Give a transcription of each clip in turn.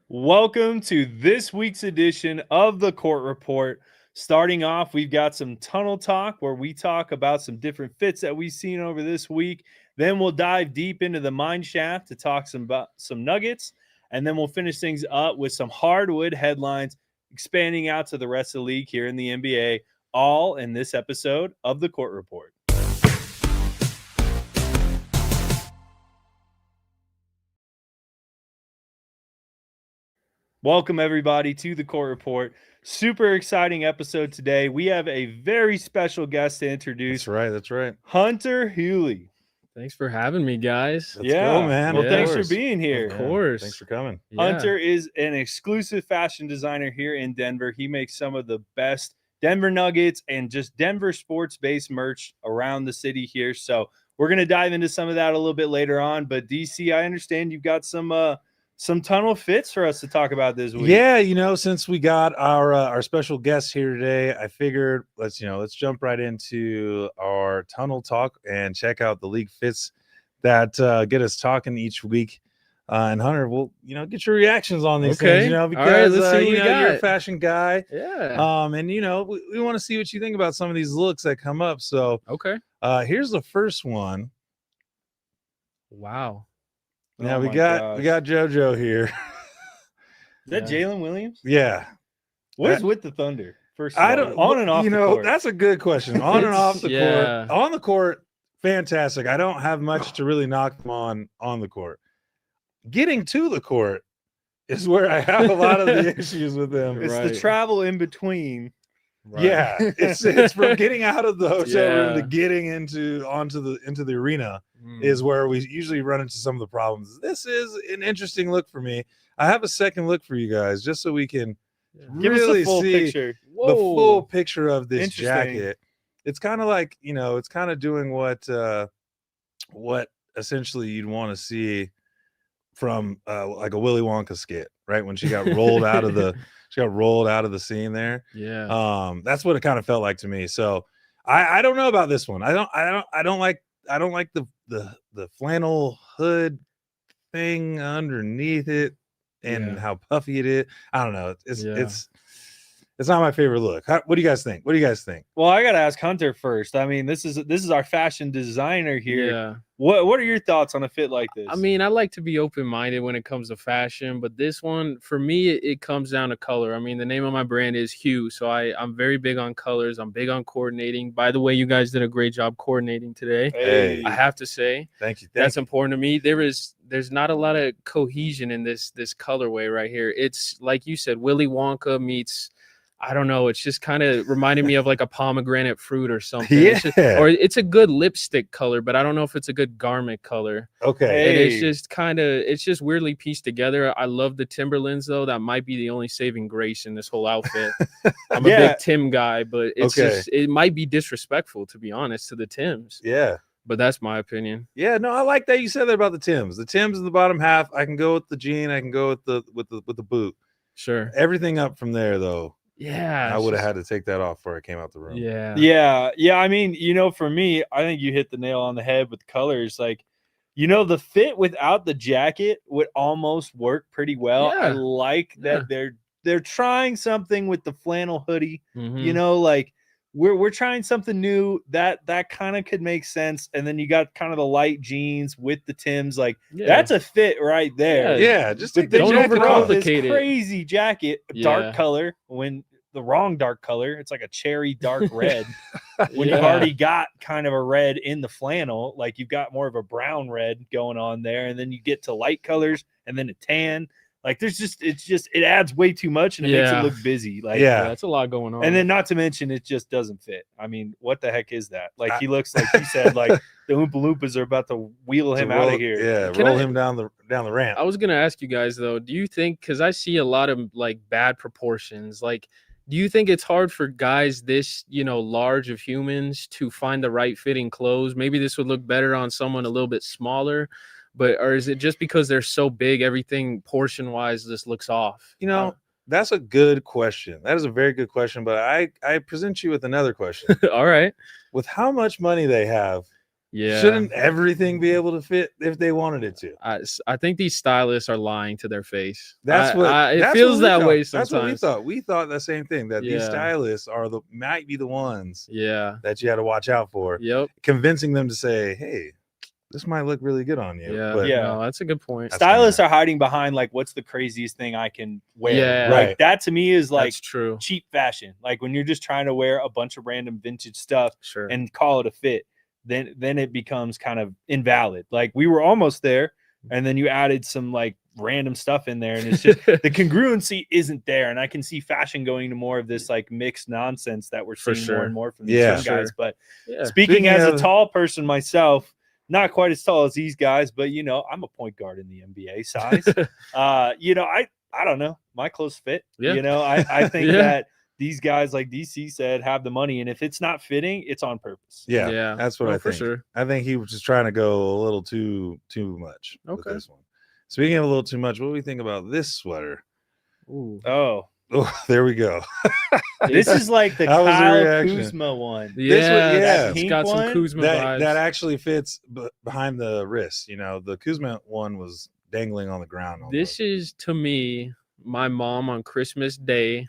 Welcome to this week's edition of the Court Report. Starting off, we've got some tunnel talk where we talk about some different fits that we've seen over this week. Then we'll dive deep into the mine shaft to talk about some nuggets. And then we'll finish things up with some hardwood headlines, expanding out to the rest of the league here in the NBA, all in this episode of the Court Report. Welcome, everybody, to the Court Report. Super exciting episode today. We have a very special guest to introduce. That's right. Hunter Hewley. Thanks for having me, guys. Let's go, man. Well, Yeah. thanks for being here. Of course. Thanks for coming. Hunter is an exclusive fashion designer here in Denver. He makes some of the best Denver Nuggets and just Denver sports-based merch around the city here. So we're going to dive into some of that a little bit later on. But, DC, I understand you've got some tunnel fits for us to talk about this week. Yeah, since we got our special guest here today, I figured let's jump right into our tunnel talk and check out the league fits that get us talking each week. And Hunter, we'll get your reactions on these things, because all right, let's see what we got. You're a fashion guy. Yeah. And we want to see what you think about some of these looks that come up. So Okay. Here's the first one. Wow. Now Oh we my got gosh. JoJo here. Is that Yeah. Jalen Williams? Yeah. What is with the Thunder? First of I all, don't on and off the court. That's a good question. On and off the Yeah. court. On the court, fantastic. I don't have much to really knock them on the court. Getting to the court is where I have a lot of the issues with them. It's the Right. travel in between. Right. Yeah, it's from getting out of the hotel room to Yeah. getting into the arena is where we usually run into some of the problems. This is an interesting look for me. I have a second look for you guys just so we can Give really us the full see picture. the full picture of this Interesting. jacket. It's kind of like, it's kind of doing what essentially you'd want to see from like a Willy Wonka skit, right? When she got rolled out of the scene there. Yeah. That's what it kind of felt like to me. So I don't know about this one. I don't like the flannel hood thing underneath it and Yeah. how puffy it is. I don't know. Yeah. It's not my favorite look. What do you guys think? Well, I got to ask Hunter first. I mean, this is our fashion designer here. Yeah. What are your thoughts on a fit like this? I mean, I like to be open-minded when it comes to fashion, but this one, for me, it comes down to color. I mean, the name of my brand is Hue, so I'm very big on colors. I'm big on coordinating. By the way, you guys did a great job coordinating today. Hey. I have to say. Thank you. That's important to me. There's not a lot of cohesion in this colorway right here. It's like you said, Willy Wonka meets, I don't know, it's just kind of reminded me of like a pomegranate fruit or something. Yeah. It's just, or it's a good lipstick color, but I don't know if it's a good garment color. Okay. And Hey. it's just weirdly pieced together. I love the Timberlands though. That might be the only saving grace in this whole outfit. I'm a Yeah. big Tim guy, but it's Okay. just, it might be disrespectful, to be honest, to the Tims. Yeah. But that's my opinion. Yeah, no, I like that you said that about the Tims. The Tims in the bottom half, I can go with the jean, I can go with the boot. Sure. Everything up from there though, Yeah. I it's would have just- had to take that off before I came out the room. Yeah. Yeah. I mean, for me, I think you hit the nail on the head with colors. Like, the fit without the jacket would almost work pretty well. I Yeah. like that they're trying something with the flannel hoodie. Mhm. Like we're trying something new that kind of could make sense. And then you got kind of the light jeans with the Tims. Like Yeah. that's a fit right there. Yeah, just But take then the Don't you jacket throw off. this overcomplicate it. crazy jacket, dark Yeah. color, when the wrong dark color. It's like a cherry dark red. When you've Yeah. already got kind of a red in the flannel, like you've got more of a brown red going on there, and then you get to light colors and then a tan. Like it adds way too much and it makes Yeah. it look busy. Like Yeah. That's a lot going on. and then not to mention it just doesn't fit. I mean, what the heck is that? Like I- he looks like you said, like the Oompa Loompas are about to wheel him out of here. Yeah, Can roll I- him down the ramp. I was gonna ask you guys though, do you think, because I see a lot of like bad proportions, like do you think it's hard for guys this large of humans to find the right fitting clothes? Maybe this would look better on someone a little bit smaller, or is it just because they're so big, everything portion wise just looks off? That's a good question. That is a very good question. But I present you with another question. All right. With how much money they have, Yeah. Shouldn't everything be able to fit if they wanted it to? I think these stylists are lying to their face. It feels that way sometimes. That's what we thought. We thought the same thing, that these Yeah. stylists might be the ones Yeah. that you had to watch out for. Yep. Convincing them to say, hey, this might look really good on you. Yeah. But Yeah. No, that's a good point. Stylists are hiding behind like, what's the craziest thing I can wear? Yeah. Like Right. that to me is like That's true. cheap fashion. Like when you're just trying to wear a bunch of random vintage stuff Sure. and call it a fit, then it becomes kind of invalid. Like we were almost there, and then you added some like random stuff in there, and it's just the congruency isn't there. And I can see fashion going to more of this like mixed nonsense that we're For seeing sure. more and more from these Yeah. young guys. But Yeah. speaking as of- a tall person myself, not quite as tall as these guys, but you know, I'm a point guard in the NBA size. You know, I don't know, my clothes fit. Yeah. You know, I think Yeah. that these guys, like DC said, have the money, and if it's not fitting, it's on purpose. Yeah, Yeah. that's what No, I for think. sure. I think he was just trying to go a little too much with Okay. this one. Speaking of a little too much, what do we think about this sweater? Ooh. Oh, Oh, there we go. this is like the That was the Kyle reaction. Kuzma one. Yeah. yeah. It's Pink got some one? Kuzma That vibes. actually fits behind the wrist. You know, the Kuzma one was dangling on the ground. This is, to me, my mom on Christmas Day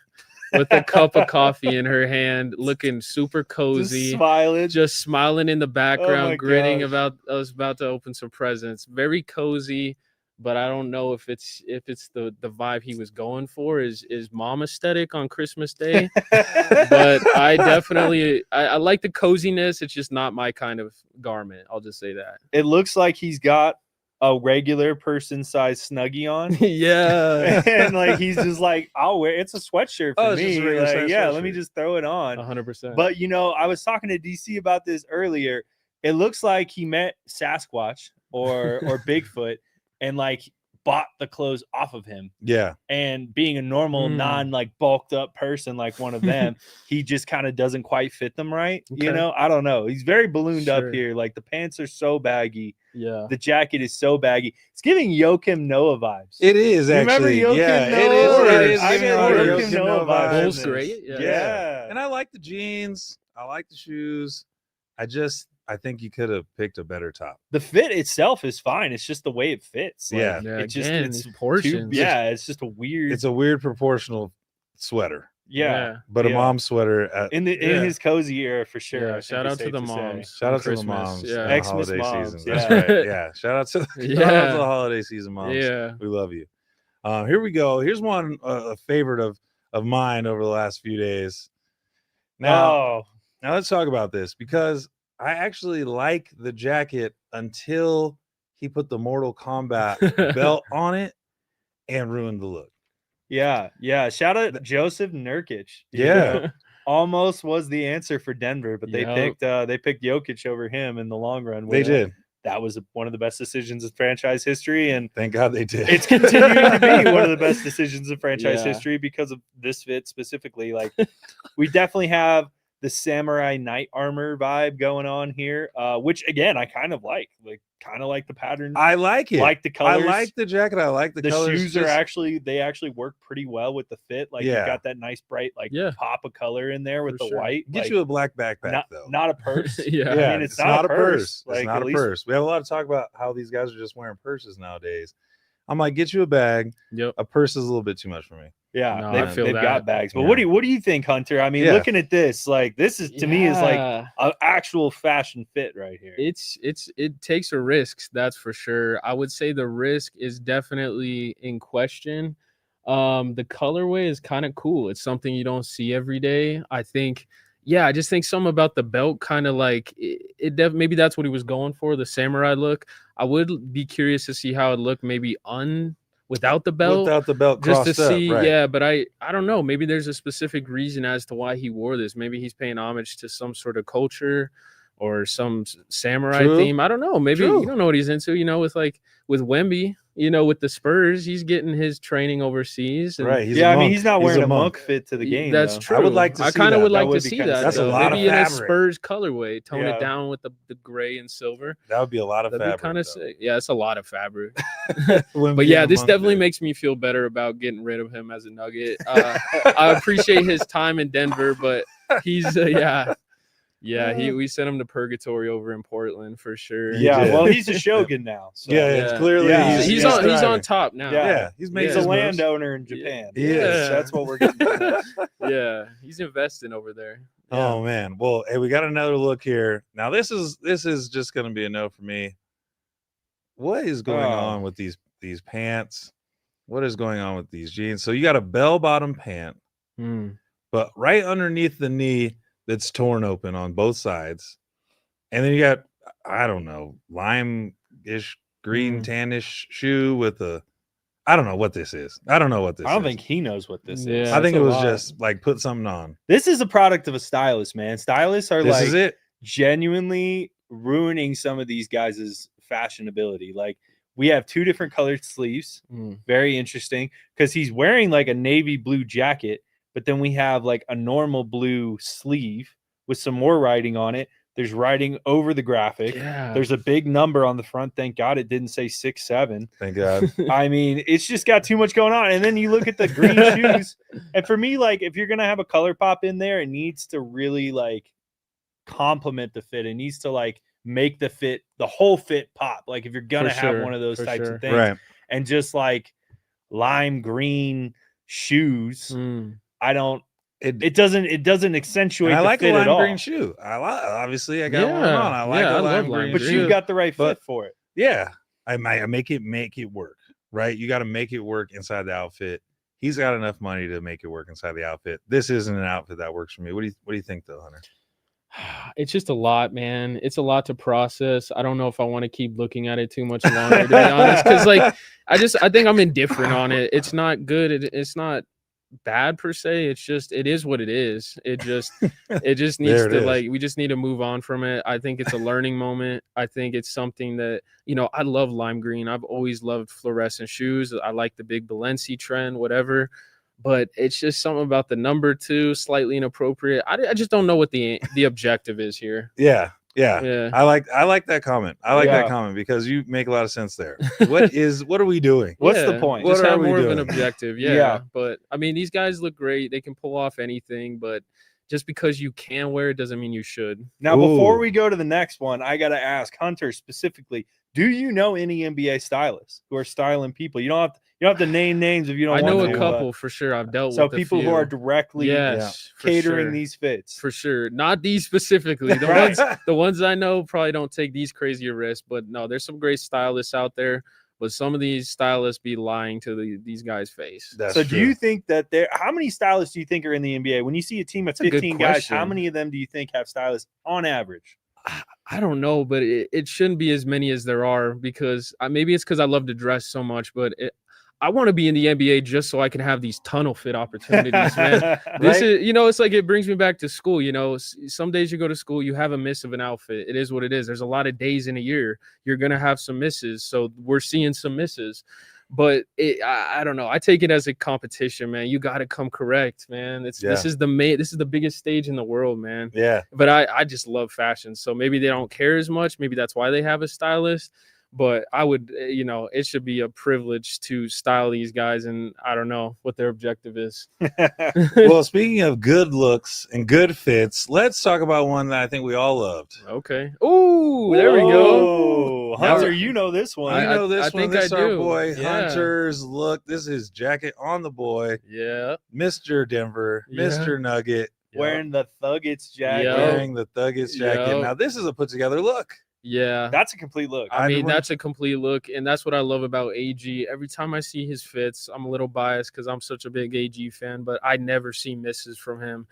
with a cup of coffee in her hand, looking super Just cozy, smiling. just smiling in the background, my grinning gosh. about us about to open some presents. Very cozy, but I don't know if it's the vibe he was going for is mom aesthetic on Christmas Day. But I definitely I like the coziness. It's just not my kind of garment. I'll just say that. It looks like he's got a regular person size snuggie on. Yeah. And like he's just like, I'll wear it's a sweatshirt for it's just a me. regular Like, size yeah, let me sweatshirt. just throw it on. 100%. But you know, I was talking to DC about this earlier. It looks like he met Sasquatch or Bigfoot and like bought the clothes off of him. Yeah. And being a normal, non like bulked up person like one of them, he just kind of doesn't quite fit them right. You Okay. know, I don't know. He's very ballooned up Sure. here. Like the pants are so baggy. Yeah. The jacket is so baggy. It's giving Joakim Noah vibes. It is Remember actually. Joakim Yeah, Noah? it is. I giving get a little Joakim Joakim Noah Noah vibes in Bulls this. great. Yeah. And I like the jeans. I like the shoes. I think you could have picked a better top. The fit itself is fine. It's just the way it fits. Like, Yeah. Yeah, It just again, it's these portions. yeah, it's just a weird. It's a weird proportional sweater, yeah. but a Yeah. mom sweater. In Yeah. his cozy era for sure. I Yeah, think shout it's out to safe the say. moms. Shout on out to the Christmas. moms. Yeah. in the Xmas holiday moms, season. That's yeah. right. Yeah. Shout out to shout out to Yeah. the holiday season moms. Yeah. We love you. Here we go. Here's one a favorite of mine over the last few days. Now let's talk about this because I actually like the jacket until he put the Mortal Kombat belt on it and ruined the look. yeah. Shout out Joseph Nurkic. You Yeah. know, almost was the answer for Denver, but they Yep. picked Jokic over him in the long run. They which did. That was one of the best decisions in franchise history, and Thank God they did. it's continuing to be one of the best decisions in franchise Yeah. history because of this fit specifically. Like, we definitely have the samurai knight armor vibe going on here, which again I kind of like the pattern. I like it. like the colors. I like the jacket. I like the colors. shoes are actually work pretty well with the fit. Like, Yeah. you've got that nice bright Yeah. pop of color in there with For the sure. white. Get like, you a black backpack though. not a purse. Yeah. Yeah, I mean, it's not a purse. It's Like, not at a least- purse. We have a lot of talk about how these guys are just wearing purses nowadays. I'm like, get you a bag. Yep. A purse is a little bit too much for me. Yeah, No, I they've, feel they've got that. bags. But Yeah. what do you think, Hunter? I mean, Yeah. looking at this, like, this is to me is like Yeah. an actual fashion fit right here. It takes a risk, that's for sure. I would say the risk is definitely in question. The colorway is kind of cool. It's something you don't see every day. I think, I just think something about the belt kind of like maybe that's what he was going for, the samurai look. I would be curious to see how it looked maybe without the belt. Without the belt Just crossed to see, up, right. but I don't know. Maybe there's a specific reason as to why he wore this. Maybe he's paying homage to some sort of culture or some samurai True. theme. I don't know. Maybe True. you don't know what he's into. With Wemby, with the Spurs, he's getting his training overseas. And Right. He's yeah, a I mean, monk. he's not wearing a monk monk. fit to the game. That's though. true. I would like to I see kind of that. would That like would to be see kinda that. sick. That's a though. lot of Maybe in a fabric. Spurs colorway, tone Yeah. it down with the gray and silver. That would be a lot of That'd be fabric. kind of though. sick. Yeah, it's a lot of fabric. Wouldn't But be yeah, a this monk definitely fit. makes me feel better about getting rid of him as a Nugget. I appreciate his time in Denver, but he's Yeah, we sent him to purgatory over in Portland for sure. Yeah, did. well, he's a shogun now. So. Yeah, it's Yeah. clearly Yeah. He's thriving. on top now. Yeah. He's He's making a his moves. landowner in Japan. He is. That's what we're getting from this. Yeah, he's investing over there. Oh man. Well, hey, we got another look here. Now this is just gonna be a no for me. What is going on with these pants? What is going on with these jeans? So you got a bell bottom pant, but right underneath the knee that's torn open on both sides. And then you got, I don't know, lime-ish, green, tannish shoe with a, I don't know what this is. I don't think he knows what this is. Yeah. I think it That's a was lot. just like put something on. This is a product of a stylist, man. Stylists are This is it. genuinely ruining some of these guys' fashionability. Like, we have 2 different colored sleeves. Very interesting, because he's wearing like a navy blue jacket, but then we have like a normal blue sleeve with some more writing on it. There's writing over the graphic. Yeah. There's a big number on the front. Thank God it didn't say 6'7". Thank God. I mean, it's just got too much going on. And then you look at the green shoes. And for me, like, if you're going to have a color pop in there, it needs to really like complement the fit. It needs to like make the whole fit pop. Like, if you're going to have one of those types of things, Right. and just like lime green shoes, it doesn't accentuate And I the like fit a at all. lime green shoe. Obviously I got one Yeah. on. I like Yeah, a I lime love green lime But shoe. you got the right But- fit for it. Yeah, I make it work, right? You got to make it work inside the outfit. He's got enough money to make it work inside the outfit. This isn't an outfit that works for me. What do you think, though, Hunter? It's just a lot, man. It's a lot to process. I don't know if I want to keep looking at it too much longer, to be honest. Because like, I think I'm indifferent on it. It's not good. It's not bad per se. It's just, it is what it is. It just needs There it to is. like, we just need to move on from it. I think it's a learning moment. I think it's something that, I love lime green. I've always loved fluorescent shoes. I like the big Balenci trend, whatever. But it's just something about the number 2, slightly inappropriate. I just don't know what the objective is here. Yeah. I like that comment. I like that Yeah. comment because you make a lot of sense there. What are we doing? What's the point? Just What are have we more of an doing? objective. Yeah. Yeah. But I mean, these guys look great. They can pull off anything, but just because you can wear it doesn't mean you should. Now, before Ooh. we go to the next one, I got to ask Hunter specifically, do you know any NBA stylists who are styling people? You don't have to name names if you don't I want know to. a couple for sure. I've dealt So with a people who few. are directly Yes, for catering sure. these fits. For sure. Not these specifically. The ones I know probably don't take these crazier risks, but no, there's some great stylists out there. But some of these stylists be lying to these guys' face. That's So true. do you think that how many stylists do you think are in the NBA? When you see a team of That's a good 15 guys, how question. many of them do you think have stylists on average? I don't know, but it shouldn't be as many as there are because maybe it's because I love to dress so much, but I want to be in the NBA just so I can have these tunnel fit opportunities, man. This is, it's like it brings me back to school. Some days you go to school, you have a miss of an outfit. It is what it is. There's a lot of days in a year you're gonna have some misses, so we're seeing some misses. But I don't know. I take it as a competition, man. You got to come correct, man. This is the biggest stage in the world, man. Yeah. But I just love fashion, so maybe they don't care as much. Maybe that's why they have a stylist. But I would, it should be a privilege to style these guys, and I don't know what their objective is. Well, speaking of good looks and good fits, let's talk about one that I think we all loved. Okay. Ooh, there we go. Whoa. Hunter, Now- you know this one. You know this I one. think This is I our do. boy Yeah. Hunter's look. This is his jacket on the boy, Yeah. Mr. Denver, Yeah. Mr. Nugget, Wearing the Thuggets jacket. Yep. wearing the Thuggets jacket. Yep. Now this is a put together look. Yeah. That's a complete look. I mean, Everyone- that's a complete look, and that's what I love about AG. Every time I see his fits, I'm a little biased because I'm such a big AG fan, but I never see misses from him.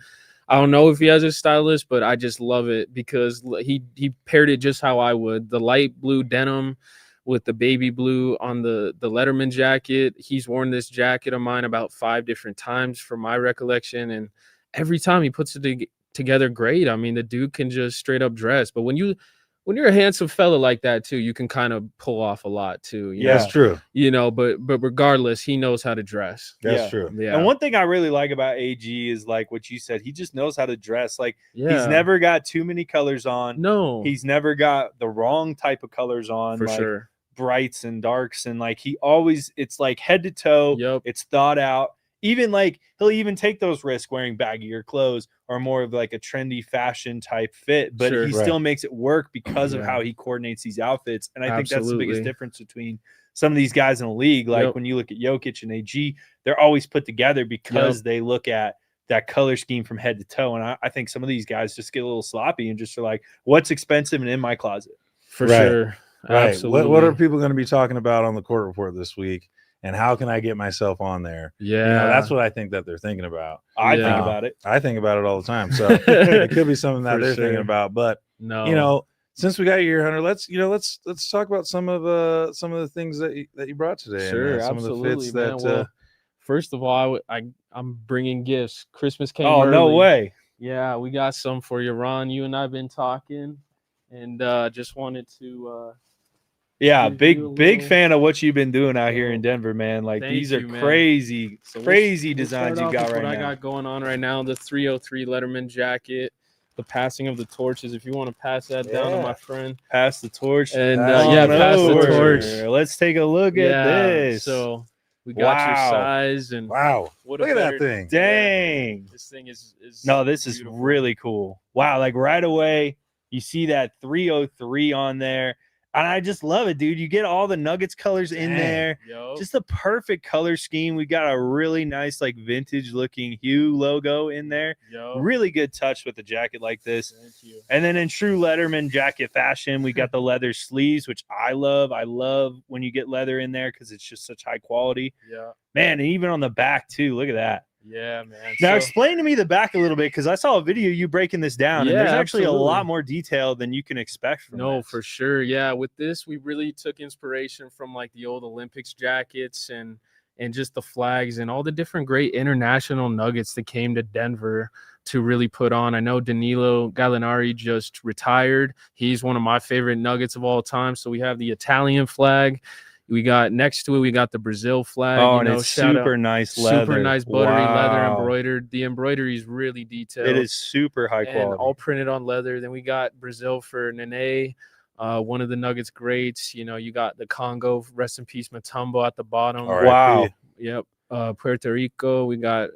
I don't know if he has a stylist, but I just love it because he paired it just how I would. The light blue denim with the baby blue on the Letterman jacket. He's worn this jacket of mine about 5 different times from my recollection, and every time he puts it together great. I mean, the dude can just straight up dress, but when you're a handsome fella like that too, you can kind of pull off a lot too. You Yeah. That's true. know, but regardless, he knows how to dress. That's Yeah. true. Yeah. And one thing I really like about AG is like what you said. He just knows how to dress. Like he's Yeah. never got too many colors on. No. He's never got the wrong type of colors on. for like sure. brights and darks. And like he always, it's like head to toe. Yep. It's thought out. even like he'll even take those risks wearing baggier clothes or more of like a trendy fashion type fit, but Sure. he Right. still makes it work because of Yeah. how he coordinates these outfits. And I think that's the biggest Absolutely. difference between some of these guys in the league. Like Yep. when you look at Jokic and AG, they're always put together because they look at that color scheme from head to toe. And I think some of these guys just get a little sloppy and just are like, what's expensive and in my closet? For Right. sure. Right. Absolutely. What are people going to be talking about on the court report this week? And how can I get myself on there? Yeah. You know, that's what I think that they're thinking about. I think Yeah. about it. I think about it all the time. So it could be something that For they're thinking sure. about. But No. you know, since we got you here, Hunter, let's talk about some of the things that you brought today. Sure, and some absolutely, of the fits man. that. Well, first of all, I'm bringing gifts. Christmas came Oh, early. no way. Yeah, we got some for you, Ron. You and I've been talking, and just wanted to. Yeah, give big you a big little- fan of what you've been doing out here in So, Denver, man. Like thank these are you, man. crazy, So crazy we'll designs start you off got with right what now. I got going on right now. The 303 Letterman jacket, the passing of the torches. If you want to pass that down to Yeah. my friend. Pass the torch. And Pass yeah, the pass the torch. torch. Let's take a look at this. So we got your Wow. size and Wow. what Look a at better, that thing. Dang. This thing is No, this is beautiful. really cool. Wow, like right away, you see that 303 on there. And I just love it, dude. You get all the Nuggets colors in Dang. there. Yo. Just the perfect color scheme. We got a really nice, like vintage looking Hue logo in there. Yo. Really good touch with a jacket like this. Thank you. And then in true Letterman jacket fashion, we got the leather sleeves, which I love. I love when you get leather in there because it's just such high quality. Yeah. Man, and even on the back too. Look at that. Yeah, man. Now So- explain to me the back a little bit because I saw a video you breaking this down, and Yeah, there's actually a lot absolutely. more detail than you can expect from No, this. for sure. Yeah, with this, we really took inspiration from like the old Olympics jackets and just the flags and all the different great international Nuggets that came to Denver to really put on. I know Danilo Gallinari just retired. He's one of my favorite Nuggets of all time. So we have the Italian flag. We got next to it, we got the Brazil flag. Oh, you and know, it's shout out. super nice leather. Super nice buttery leather Wow. embroidered. The embroidery is really detailed. It is super high and quality. all printed on leather. Then we got Brazil for Nene, one of the Nuggets greats. You know, you got the Congo, rest in peace, Mutombo at the bottom. R.I.P. Wow. Yep. Puerto Rico, we got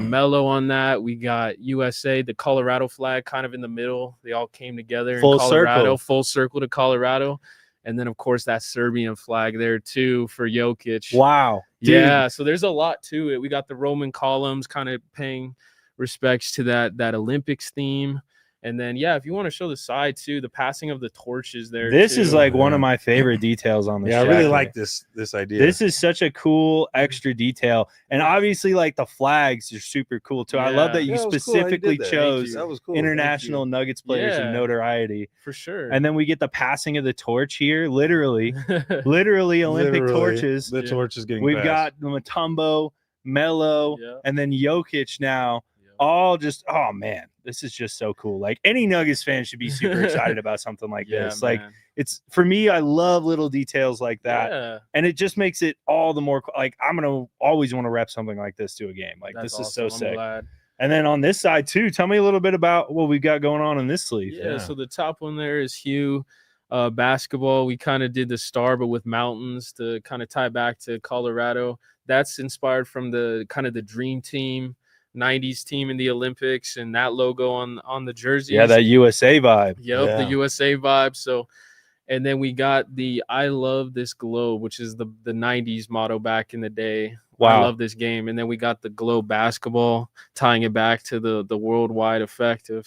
Melo on that. We got USA, the Colorado flag kind of in the middle. They all came together Full in Colorado, circle. full circle to Colorado. And then, of course, that Serbian flag there, too, for Jokic. Wow. Dude. Yeah, so there's a lot to it. We got the Roman columns kind of paying respects to that Olympics theme. And then, yeah, if you want to show the side, too, the passing of the torches there, This too. is like one of Yeah. my favorite details on this. Yeah, I really jacket. like this idea. This is such a cool extra detail. And obviously, like the flags are super cool too. I love that you Yeah, it was cool how you specifically did that. chose That was cool. international Nuggets players of Yeah. notoriety. For sure. And then we get the passing of the torch here, literally Olympic Literally, torches. The Yeah. torch is getting We've passed. got Mutombo, Melo, Yeah. and then Jokic now. Yeah. All just, oh man, this is just so cool. Like any Nuggets fan should be super excited about something like Yeah, this. Like man. it's for me, I love little details like that. Yeah. And it just makes it all the more like I'm gonna always want to rep something like this to a game. Like That's this is so awesome. I'm sick. glad. And then on this side too, tell me a little bit about what we've got going on in this sleeve. Yeah, so the top one there is Hugh basketball. We kind of did the star, but with mountains to kind of tie back to Colorado. That's inspired from the kind of the dream team, 90s team in the Olympics, and that logo on the jerseys. Yeah, that USA vibe. Yep, Yeah. the USA vibe. So, and then we got the I love this globe, which is the 90s motto back in the day. Wow. I love this game. And then we got the globe basketball, tying it back to the worldwide effect of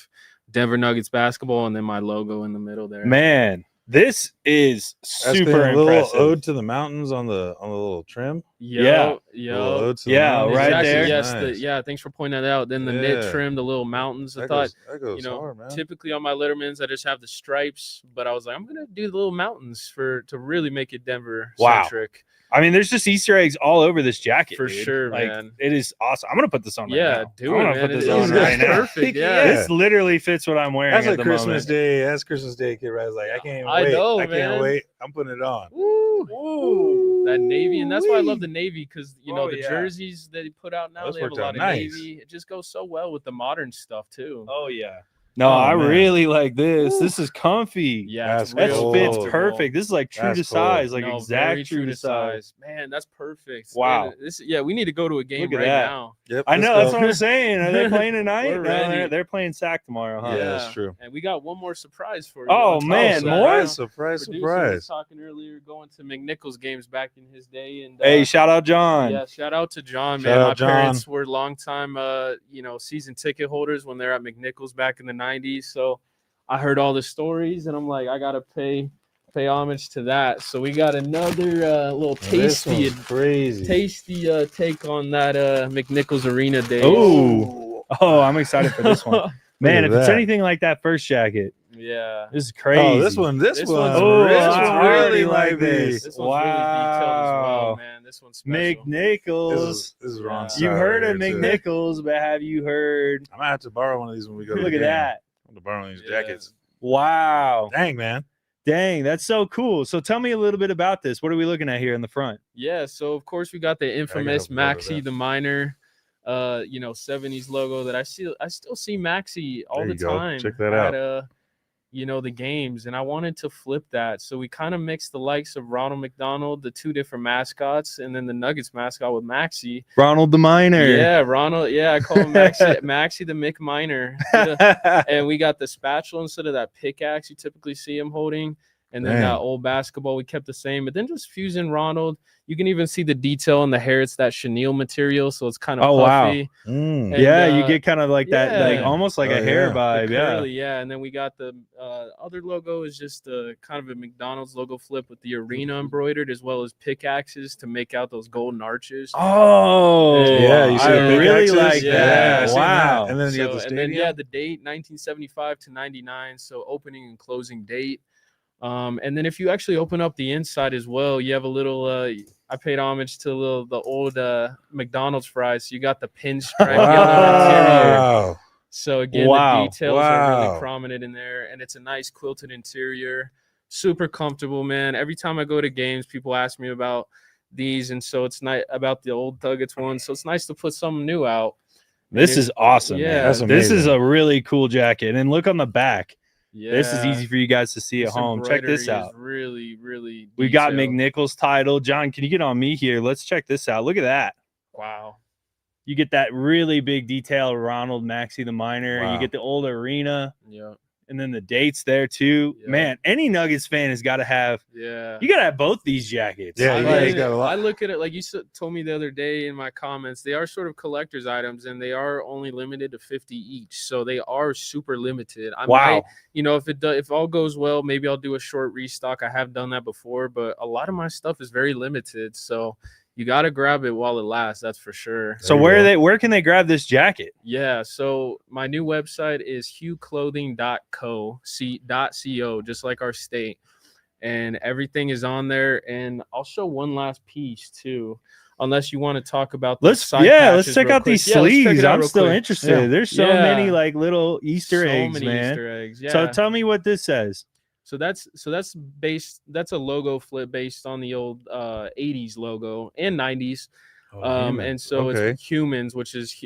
Denver Nuggets basketball, and then my logo in the middle there. Man, this is That's super been a little impressive. ode to the mountains on the little trim. Yeah. Yo. Little ode to the Yeah, mountains. right Exactly. there. Yes. Nice. Yeah. Thanks for pointing that out. Then the knit Yeah. trim, the little mountains. I That thought, goes you know, hard, man. typically on my Lettermans, I just have the stripes, but I was like, I'm gonna do the little mountains to really make it Denver centric. I mean, there's just Easter eggs all over this jacket. For dude. sure, like, man. It is awesome. I'm gonna put this on right Yeah, now. do I'm it, gonna man. put this It on is right now. perfect. Yeah. Yeah. This literally fits what I'm wearing That's at a the Christmas moment. Day. That's Christmas Day, kid. Right? Like I can't even I wait. know, I can't man. wait. I'm putting it on. Ooh, that navy, and that's why I love the navy, because you know Oh, the yeah. jerseys that they put out now, Those they have a worked out lot of nice. navy. It just goes so well with the modern stuff too. Oh yeah. No, Oh, I man. really like this. Woo. This is comfy. Yeah, That's That real fits cool. perfect. This is like true That's to cool. size, like No, exact very true to size. Man, that's perfect. Wow. Man, we need to go to a game Look at right that. now. Yep. I let's know that's go. what I'm saying. Are they playing tonight? We're No, ready. they're playing SAC tomorrow, huh? Yeah, that's true. And we got one more surprise for you. Oh, on top man, of that. more? Surprise. Producer was talking earlier, going to McNichols games back in his day, and Hey, shout out John. yeah, shout out to John, Shout man. out My John. parents were longtime, season ticket holders when they're at McNichols back in the '90s. So I heard all the stories, and I'm like, I gotta pay homage to that. So we got another little This tasty one's crazy. take on that McNichols Arena day. Oh, I'm excited for this one. Man, at if it's that. anything like that first jacket, Yeah. this is crazy. Oh, this one This one's really really like might this. This one's really detailed as well, Wow. man. This one's special. McNichols. This is wrong. Yeah. side You've heard right of here, too. McNichols, but have you heard? I might have to borrow one of these when we go to Look the at game. that. I'm gonna borrow one of these Yeah. jackets. Wow. Dang, man. Dang, that's so cool. So tell me a little bit about this. What are we looking at here in the front? Yeah, so of course we got the infamous upload of Maxi that. the Miner, 70s logo that I still see Maxi all There the you go. time. Check that at, the games, and I wanted to flip that. So we kind of mixed the likes of Ronald McDonald, the two different mascots, and then the Nuggets mascot with Maxi. Ronald the Miner. Yeah, Ronald. Yeah, I call him Maxi the Mick Miner. And we got the spatula instead of that pickaxe you typically see him holding. And then that Damn. old basketball we kept the same, but then just fusing Ronald. You can even see the detail in the hair. It's that chenille material, so it's kind of Oh, wow. puffy. Mm. And, Yeah, you get kind of like that, yeah. like almost like Oh, a hair yeah. The vibe. Yeah. curly, yeah. And then we got the other logo is just kind of a McDonald's logo flip with the arena embroidered, as well as pickaxes to make out those golden arches. Oh, Yeah, you see I the really pickaxes? like Yeah, that. I seen Wow. that. And then you have the And then stadium. the date 1975 to 99, so opening and closing date. And then if you actually open up the inside as well, you have a little I paid homage to the old McDonald's fries. So you got the pinstripe yellow interior. Wow. So again, Wow. the details are really Wow. prominent in there, and it's a nice quilted interior. Super comfortable, man. Every time I go to games, people ask me about these, and so it's nice about the old Nuggets one. So it's nice to put something new out. This is awesome. Yeah. man. That's This is amazing. a really cool jacket. And look on the back. Yeah, This is easy for you guys to see at This home. Check this embroidery out. is really, really. We got detailed. McNichols title. John, can you get on me here? Let's check this out. Look at that. Wow. You get that really big detail of Ronald Maxi the Miner. You Wow. get the old arena, Yeah. and then the dates there too. Yeah. Man, any Nuggets fan has got to have. Yeah. You got to have both these jackets. Yeah, I you look guys at got a it- lot. I look at it like you told me the other day in my comments. They are sort of collector's items, and they are only limited to 50 each. So they are super limited. I Wow. might, if all goes well, maybe I'll do a short restock. I have done that before, but a lot of my stuff is very limited. So you got to grab it while it lasts. That's for sure. So There you go. where can they grab this jacket? Yeah, so my new website is hughclothing.co, just like our state. And everything is on there. And I'll show one last piece too, unless you want to talk about the Let's side let's patches check real out quick. these Yeah, let's check sleeves. it out I'm real still quick. interested. Yeah. There's so Yeah. many like little Easter So eggs, many man. Easter eggs. Yeah. So tell me what this says. So that's a logo flip based on the old 80s logo and 90s. Oh, human. And so Okay. it's humans, which is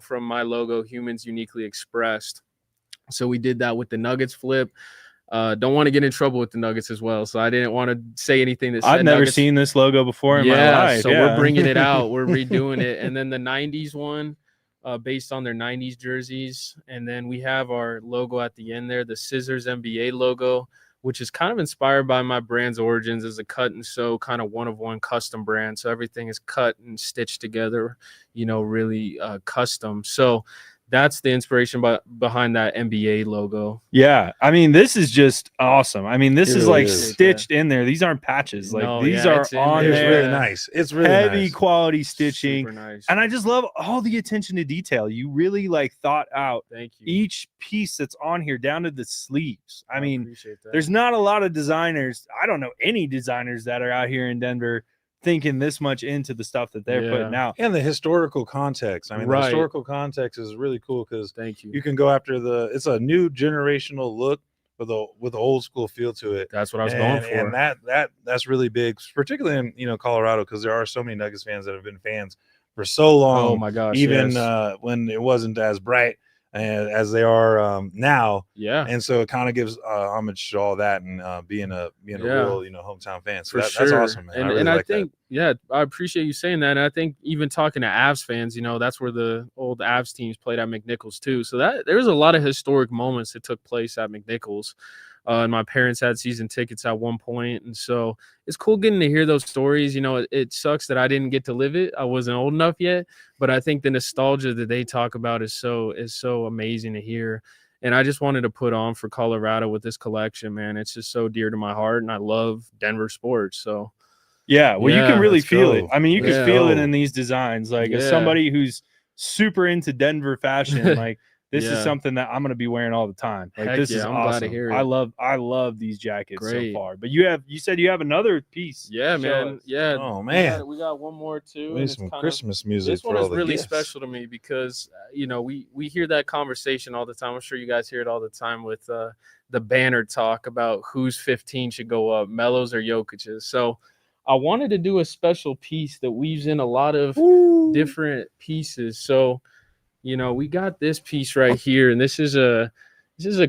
from my logo, humans uniquely expressed. So we did that with the Nuggets flip. Don't want to get in trouble with the Nuggets as well, so I didn't want to say anything that said I've never Nuggets. seen this logo before in my life. So yeah. we're bringing it out. We're redoing it, and then the '90s one, based on their '90s jerseys, and then we have our logo at the end there, the Scissors NBA logo, which is kind of inspired by my brand's origins as a cut and sew kind of one-of-one custom brand. So everything is cut and stitched together, really custom. So that's the inspiration behind that NBA logo. Yeah, I mean, this is just awesome. I mean, this It is really like is. stitched in there. These aren't patches. Like No, these yeah, are it's in on there. It's there. really nice. It's really Heavy nice. quality stitching. Super nice. And I just love all the attention to detail. You really like thought out Thank you. each piece that's on here down to the sleeves. I mean, appreciate that. there's not a lot of designers. I don't know any designers that are out here in Denver thinking this much into the stuff that they're putting out. And the historical context. I mean, Right. the historical context is really cool because Thank you. you can go after it's a new generational look with an old school feel to it. That's what I was going for. And that's really big, particularly in Colorado, because there are so many Nuggets fans that have been fans for so long. Oh my gosh. Even yes. when it wasn't as bright. and as they are now. Yeah. And so it kind of gives homage to all that, and being a real hometown fan. So that's awesome, man. And I really I like think I appreciate you saying that. And I think even talking to Avs fans, that's where the old Avs teams played at McNichols too. So that there's a lot of historic moments that took place at McNichols. And my parents had season tickets at one point, and so it's cool getting to hear those stories. It sucks that I didn't get to live it. I wasn't old enough yet, but I think the nostalgia that they talk about is so amazing to hear. And I just wanted to put on for Colorado with this collection, man. It's just so dear to my heart, and I love Denver sports. So yeah, well, you can really let's feel go. it. I mean, you can Yeah. feel it in these designs. Like as Yeah. somebody who's super into Denver fashion, like this is Yeah. something that I'm going to be wearing all the time. Like Heck this yeah, is I'm awesome. glad to hear it. I love these jackets Great. so far. But you said you have another piece. Yeah, Show man. us. Yeah. Oh man, We got one more too. we And need it's some kind of, Christmas music. this one for all is the really gifts. special to me because we hear that conversation all the time. I'm sure you guys hear it all the time with the banner talk about whose 15 should go up, Melo's or Jokic's. So I wanted to do a special piece that weaves in a lot of different pieces. So we got this piece right here, and this is a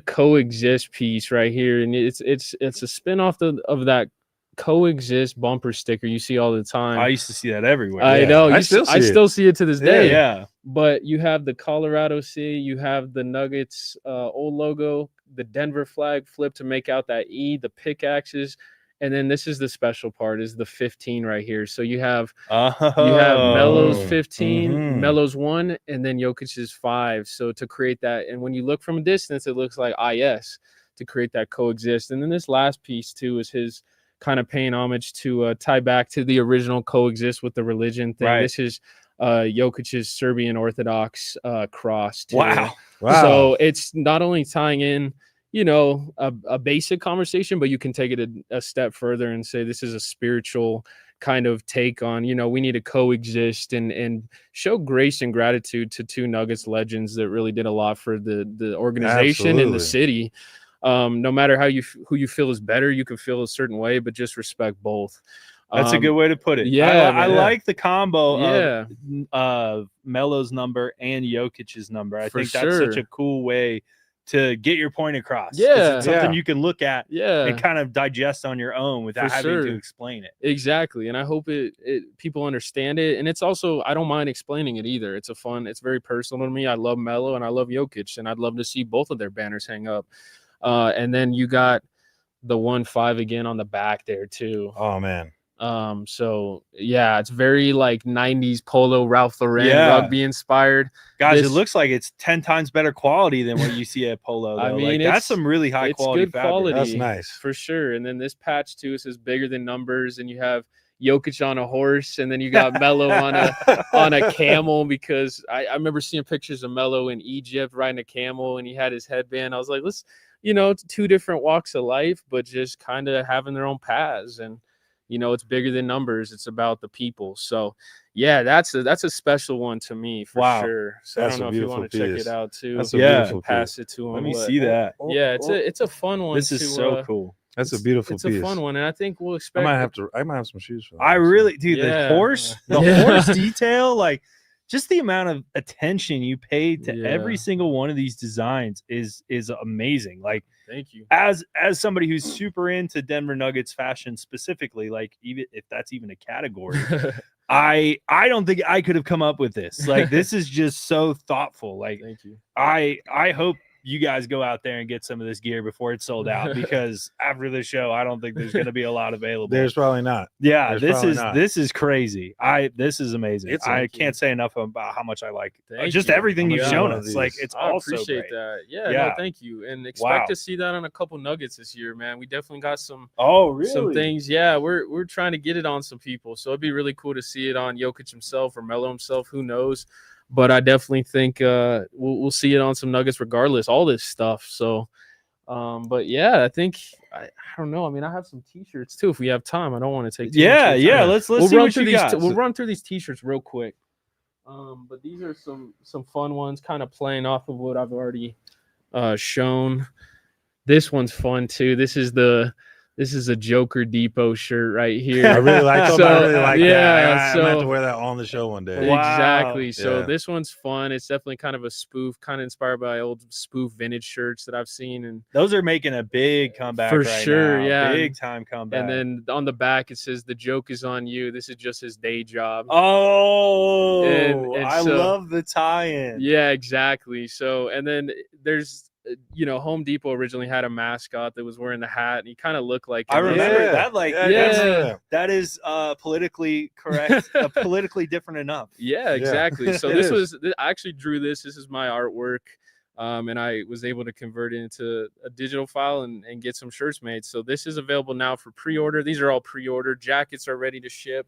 coexist piece right here, and it's a spin-off of that coexist bumper sticker you see all the time. I used to see that everywhere. I Yeah, know. I I still still see see it to this day. Yeah. But you have the Colorado C, you have the Nuggets old logo, the Denver flag flipped to make out that E, the pickaxes, and then this is the special part, is the 15 right here. So you have Melo's 15, Melo's 1, and then Jokic's 5. So to create that, and when you look from a distance, it looks like IS to create that coexist. And then this last piece too is his kind of paying homage to tie back to the original coexist with the religion thing. Right. This is Jokic's Serbian Orthodox cross too. Wow. So it's not only tying in a basic conversation, but you can take it a step further and say this is a spiritual kind of take on, we need to coexist and show grace and gratitude to two Nuggets legends that really did a lot for the organization and the city. No matter who you feel is better, you can feel a certain way, but just respect both. That's a good way to put it. Yeah, I like the combo of Melo's number and Jokic's number. I For think that's such sure. a cool way to get your point across. 'Cause Yeah. it's something Yeah. you can look at Yeah. and kind of digest on your own without For having sure. to explain it. Exactly. And I hope people understand it. And it's also, I don't mind explaining it either. It's very personal to me. I love Melo and I love Jokic, and I'd love to see both of their banners hang up. And then you got the 1-5 again on the back there too. Oh man. So yeah, it's very like 90s polo Ralph Lauren rugby inspired. Guys, it looks like it's 10 times better quality than what you see at Polo. Though. I mean, that's some really high quality good fabric. quality. That's nice. For sure. And then this patch too, it says bigger than numbers, and you have Jokic on a horse, and then you got Melo on a camel, because I remember seeing pictures of Melo in Egypt riding a camel, and he had his headband. I was like, let's, it's two different walks of life, but just kind of having their own paths. And it's bigger than numbers. It's about the people. So yeah, that's a special one to me for sure. So That's I don't know if you want to check it out too. That's a beautiful pass piece. it to him. Let me see that. Yeah, it's a fun one. This is so cool. That's a beautiful It's piece. a fun one, and I think we'll expect. I might have some shoes for that. I really, dude, Yeah. the horse detail, like just the amount of attention you paid to every single one of these designs is amazing. Like, thank you. As somebody who's super into Denver Nuggets fashion specifically, like even if that's even a category, I don't think I could have come up with this. Like, this is just so thoughtful. Like, Thank you. I hope you guys go out there and get some of this gear before it's sold out, because after the show, I don't think there's going to be a lot available. There's probably not. Yeah, There's this is crazy. This is amazing. I can't say enough about how much I like everything you've shown us. Like, it's I also appreciate great. that. Yeah, no, thank you, and expect to see that on a couple Nuggets this year, man. We definitely got some. Oh, really? Some things. Yeah, we're trying to get it on some people, so it'd be really cool to see it on Jokic himself or Melo himself. Who knows? But I definitely think we'll see it on some Nuggets regardless, all this stuff. So, but yeah, I think, I don't know. I mean, I have some T-shirts too if we have time. I don't want to take too much of your time. Let's see what you got. We'll run through these T-shirts real quick. But these are some fun ones, kind of playing off of what I've already shown. This one's fun too. This is This is a Joker Depot shirt right here. I really like them. I really like yeah, that. I might have to wear that on the show one day. Wow. Exactly. So Yeah. this one's fun. It's definitely kind of a spoof, kind of inspired by old spoof vintage shirts that I've seen. And Those are making a big comeback For right sure, now. yeah. Big time comeback. and then on the back it says the joke is on you. This is just his day job. Oh, And I so- love the tie-in. Yeah, exactly. So, and then there's, Home Depot originally had a mascot that was wearing the hat, and he kind of looked like I him. remember Yeah. that. Like, Yeah, Yeah. that is politically correct, politically different enough. Yeah, exactly. So It this is. I actually drew this. This is my artwork. And I was able to convert it into a digital file and get some shirts made. So this is available now for pre-order. These are all pre-order. Jackets are ready to ship.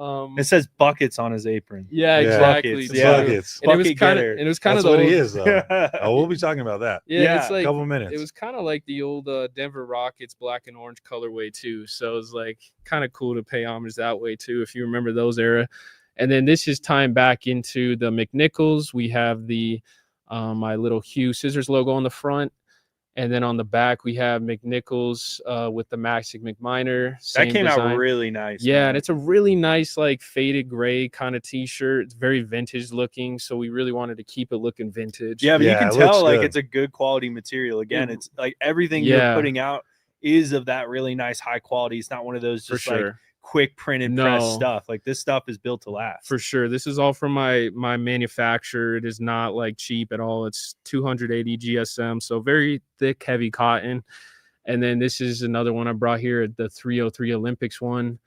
It says buckets on his apron. Yeah, Yeah. exactly. Buckets, too. yeah. Buckets. And it was Bucket kind of, getter. and it was kind That's of the what he old, is, though. Oh, we'll be talking about that. Yeah, Yeah. it's like Couple minutes. it was kind of like the old Denver Rockets black and orange colorway too. So it's like kind of cool to pay homage that way too, if you remember those era. And then this is tying back into the McNichols. We have the my little Hugh Scissors logo on the front. And then on the back, we have McNichols with the Maxic McMiner. That came out design. really nice. Yeah, man. and it's a really nice, like faded gray kind of t-shirt. It's very vintage looking, so we really wanted to keep it looking vintage. Yeah, but Yeah, you can it tell looks like good. it's a good quality material. Again, Mm. it's like everything Yeah. you're putting out is of that really nice high quality. It's not one of those for just like sure. quick printed press No. stuff. Like this stuff is built to last. For sure. This is all from my manufacturer. It is not like cheap at all. It's 280 GSM, so very thick, heavy cotton. And then this is another one I brought here, the 303 Olympics one.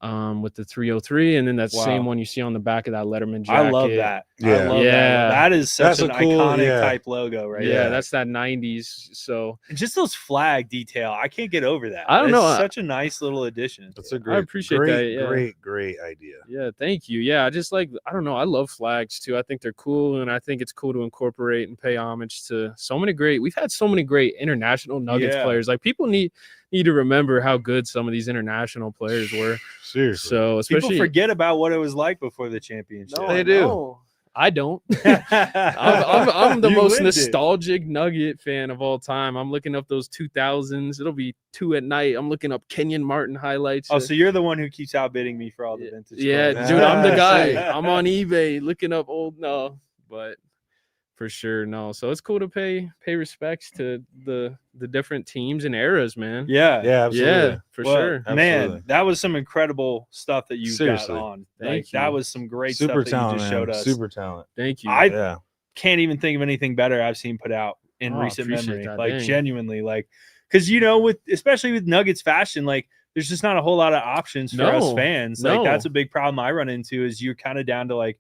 With the 303, and then that Wow. same one you see on the back of that Letterman jacket. I love that. I Yeah. love Yeah. that. That is such That's an a cool- iconic yeah. type logo, right? Yeah, there. that's that 90s. So And just those flag detail. I can't get over that. I don't know. It's such a nice little addition. That's a great, appreciate great, that, yeah. great idea. yeah, thank you. Yeah, I just like, I don't know, I love flags too. I think they're cool, and I think it's cool to incorporate and pay homage to so many great. We've had so many great international Nuggets Yeah. players. Like people need to remember how good some of these international players were. Seriously. So especially People forget about what it was like before the championship. No, They I do. know. I don't. I'm the You most lived it. nostalgic Nugget fan of all time. I'm looking up those 2000s. It'll be 2 at night. I'm looking up Kenyon Martin highlights. Oh, so you're the one who keeps outbidding me for all the vintage. Yeah, clothes. dude, I'm the guy. I'm on eBay looking up old but for sure, no. So it's cool to pay respects to the different teams and eras, man. Yeah. yeah, absolutely. Yeah, for Well, sure. Man, Absolutely. that was some incredible stuff that you Seriously. got on. Thank Like, you. that was some great Super stuff that talent, you just man. showed us. Super talent. Thank you. I Yeah. can't even think of anything better I've seen put out in Oh, recent appreciate memory. that, Like dang. genuinely, like because with especially with Nuggets fashion, like there's just not a whole lot of options for us No, fans. Like no. that's a big problem I run into is you're kind of down to like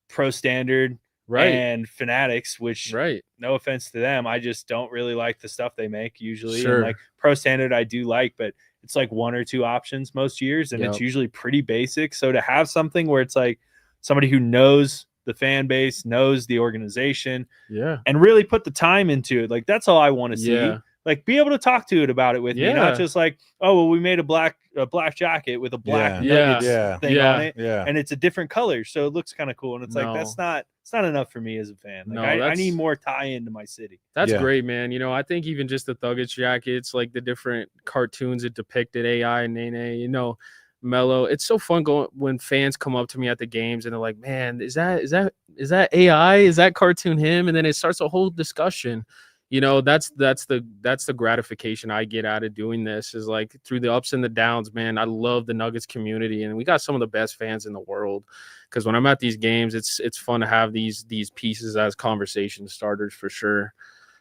pro standard right. and fanatics, which Right. no offense to them, I just don't really like the stuff they make usually. Sure. And like pro standard I do like, but it's like one or two options most years and it's Yep. usually pretty basic. So to have something where it's like somebody who knows the fan base, knows the organization, Yeah. and really put the time into it, like that's all I want to see. Yeah. Like be able to talk to it about it with me, Yeah. not just like, oh well, we made a black jacket with a black Yeah. Nuggets Yeah. thing Yeah. on it, Yeah. and it's a different color, so it looks kind of cool. And it's like No. it's not enough for me as a fan. Like No, I that's- need more tie into my city. That's Yeah. great, man. I think even just the Thuggets jackets, like the different cartoons that depicted AI and Nene, Mello. It's so fun going when fans come up to me at the games and they're like, "Man, is that AI? Is that cartoon him?" And then it starts a whole discussion. That's the gratification I get out of doing this is like through the ups and the downs, man. I love the Nuggets community, and we got some of the best fans in the world. Because when I'm at these games, it's fun to have these pieces as conversation starters for sure.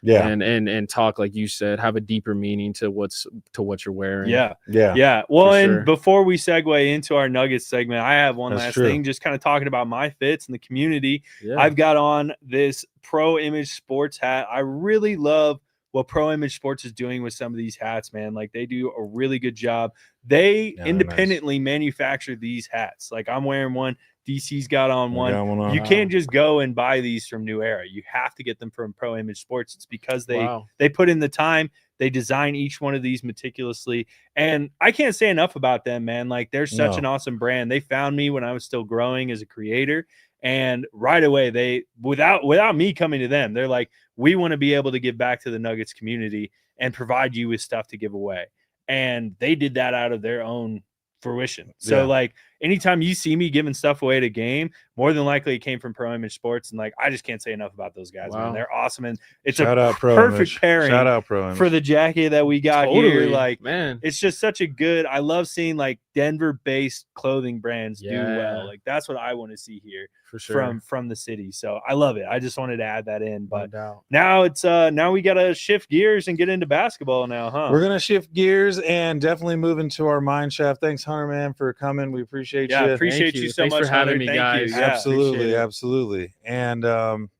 Yeah. And talk, like you said, have a deeper meaning to what you're wearing. Yeah. Yeah. Yeah. Well, For and sure. before we segue into our Nuggets segment, I have one That's last true. thing, just kind of talking about my fits and the community. Yeah. I've got on this Pro Image Sports hat. I really love what Pro Image Sports is doing with some of these hats, man. Like they do a really good job. They Yeah, they're independently manufacture these hats. Like I'm wearing one. DC's got on one. Got one on. You can't just go and buy these from New Era. You have to get them from Pro Image Sports. It's because they put in the time. They design each one of these meticulously. And I can't say enough about them, man. Like they're such No. an awesome brand. They found me when I was still growing as a creator. And right away, they without me coming to them, they're like, we want to be able to give back to the Nuggets community and provide you with stuff to give away. and they did that out of their own fruition. So Yeah. like anytime you see me giving stuff away at a game, more than likely it came from Pro Image Sports. And like I just can't say enough about those guys, man. Wow. They're awesome. And it's Shout a out Pro perfect Image. pairing Shout out Pro Image. for the jacket that we got here. Like man. it's just such a good, I love seeing like Denver-based clothing brands do Yeah. well. Like that's what I want to see here For sure. from the city. So I love it. I just wanted to add that in. No But doubt. now it's now we gotta shift gears and get into basketball now, huh? We're gonna shift gears and definitely move into our mine shaft. Thanks, Hunter, man, for coming. We appreciate Yeah, you. appreciate Thank you you. so Thanks much for having Hunter. me, Thank guys. you. Yeah. Absolutely, appreciate it. absolutely. And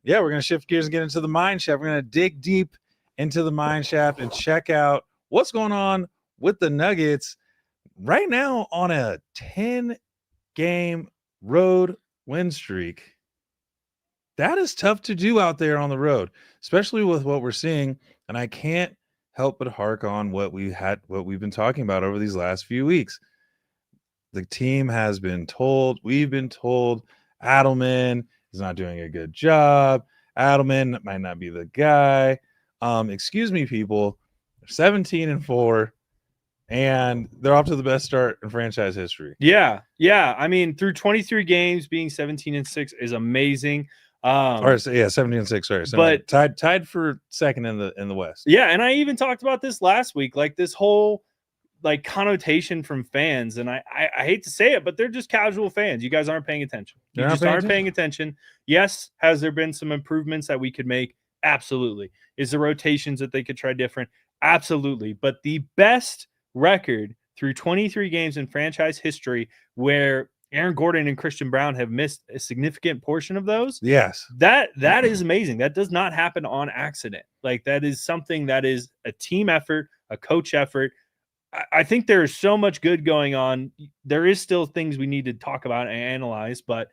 yeah, we're gonna shift gears and get into the mine shaft. We're gonna dig deep into the mine shaft and check out what's going on with the Nuggets right now on a 10-game road win streak. That is tough to do out there on the road, especially with what we're seeing. And I can't help but hark on what we've been talking about over these last few weeks. The team has been told, we've been told, Adelman is not doing a good job. Adelman might not be the guy. Excuse me, people. They're 17-4, and they're off to the best start in franchise history. Yeah. I mean, through 23 games, being 17-6 is amazing. Or yeah, 17-6. Sorry, 17. But tied for second in the West. Yeah, and I even talked about this last week, like this whole like connotation from fans, and I hate to say it, but they're just casual fans. You guys aren't paying attention. You just aren't paying attention. Yes, has there been some improvements that we could make? Absolutely. Is there rotations that they could try different? Absolutely. But the best record through 23 games in franchise history where Aaron Gordon and Christian Brown have missed a significant portion of those. Yes. That is amazing. That does not happen on accident. Like that is something that is a team effort, a coach effort. I think there is so much good going on. There is still things we need to talk about and analyze, but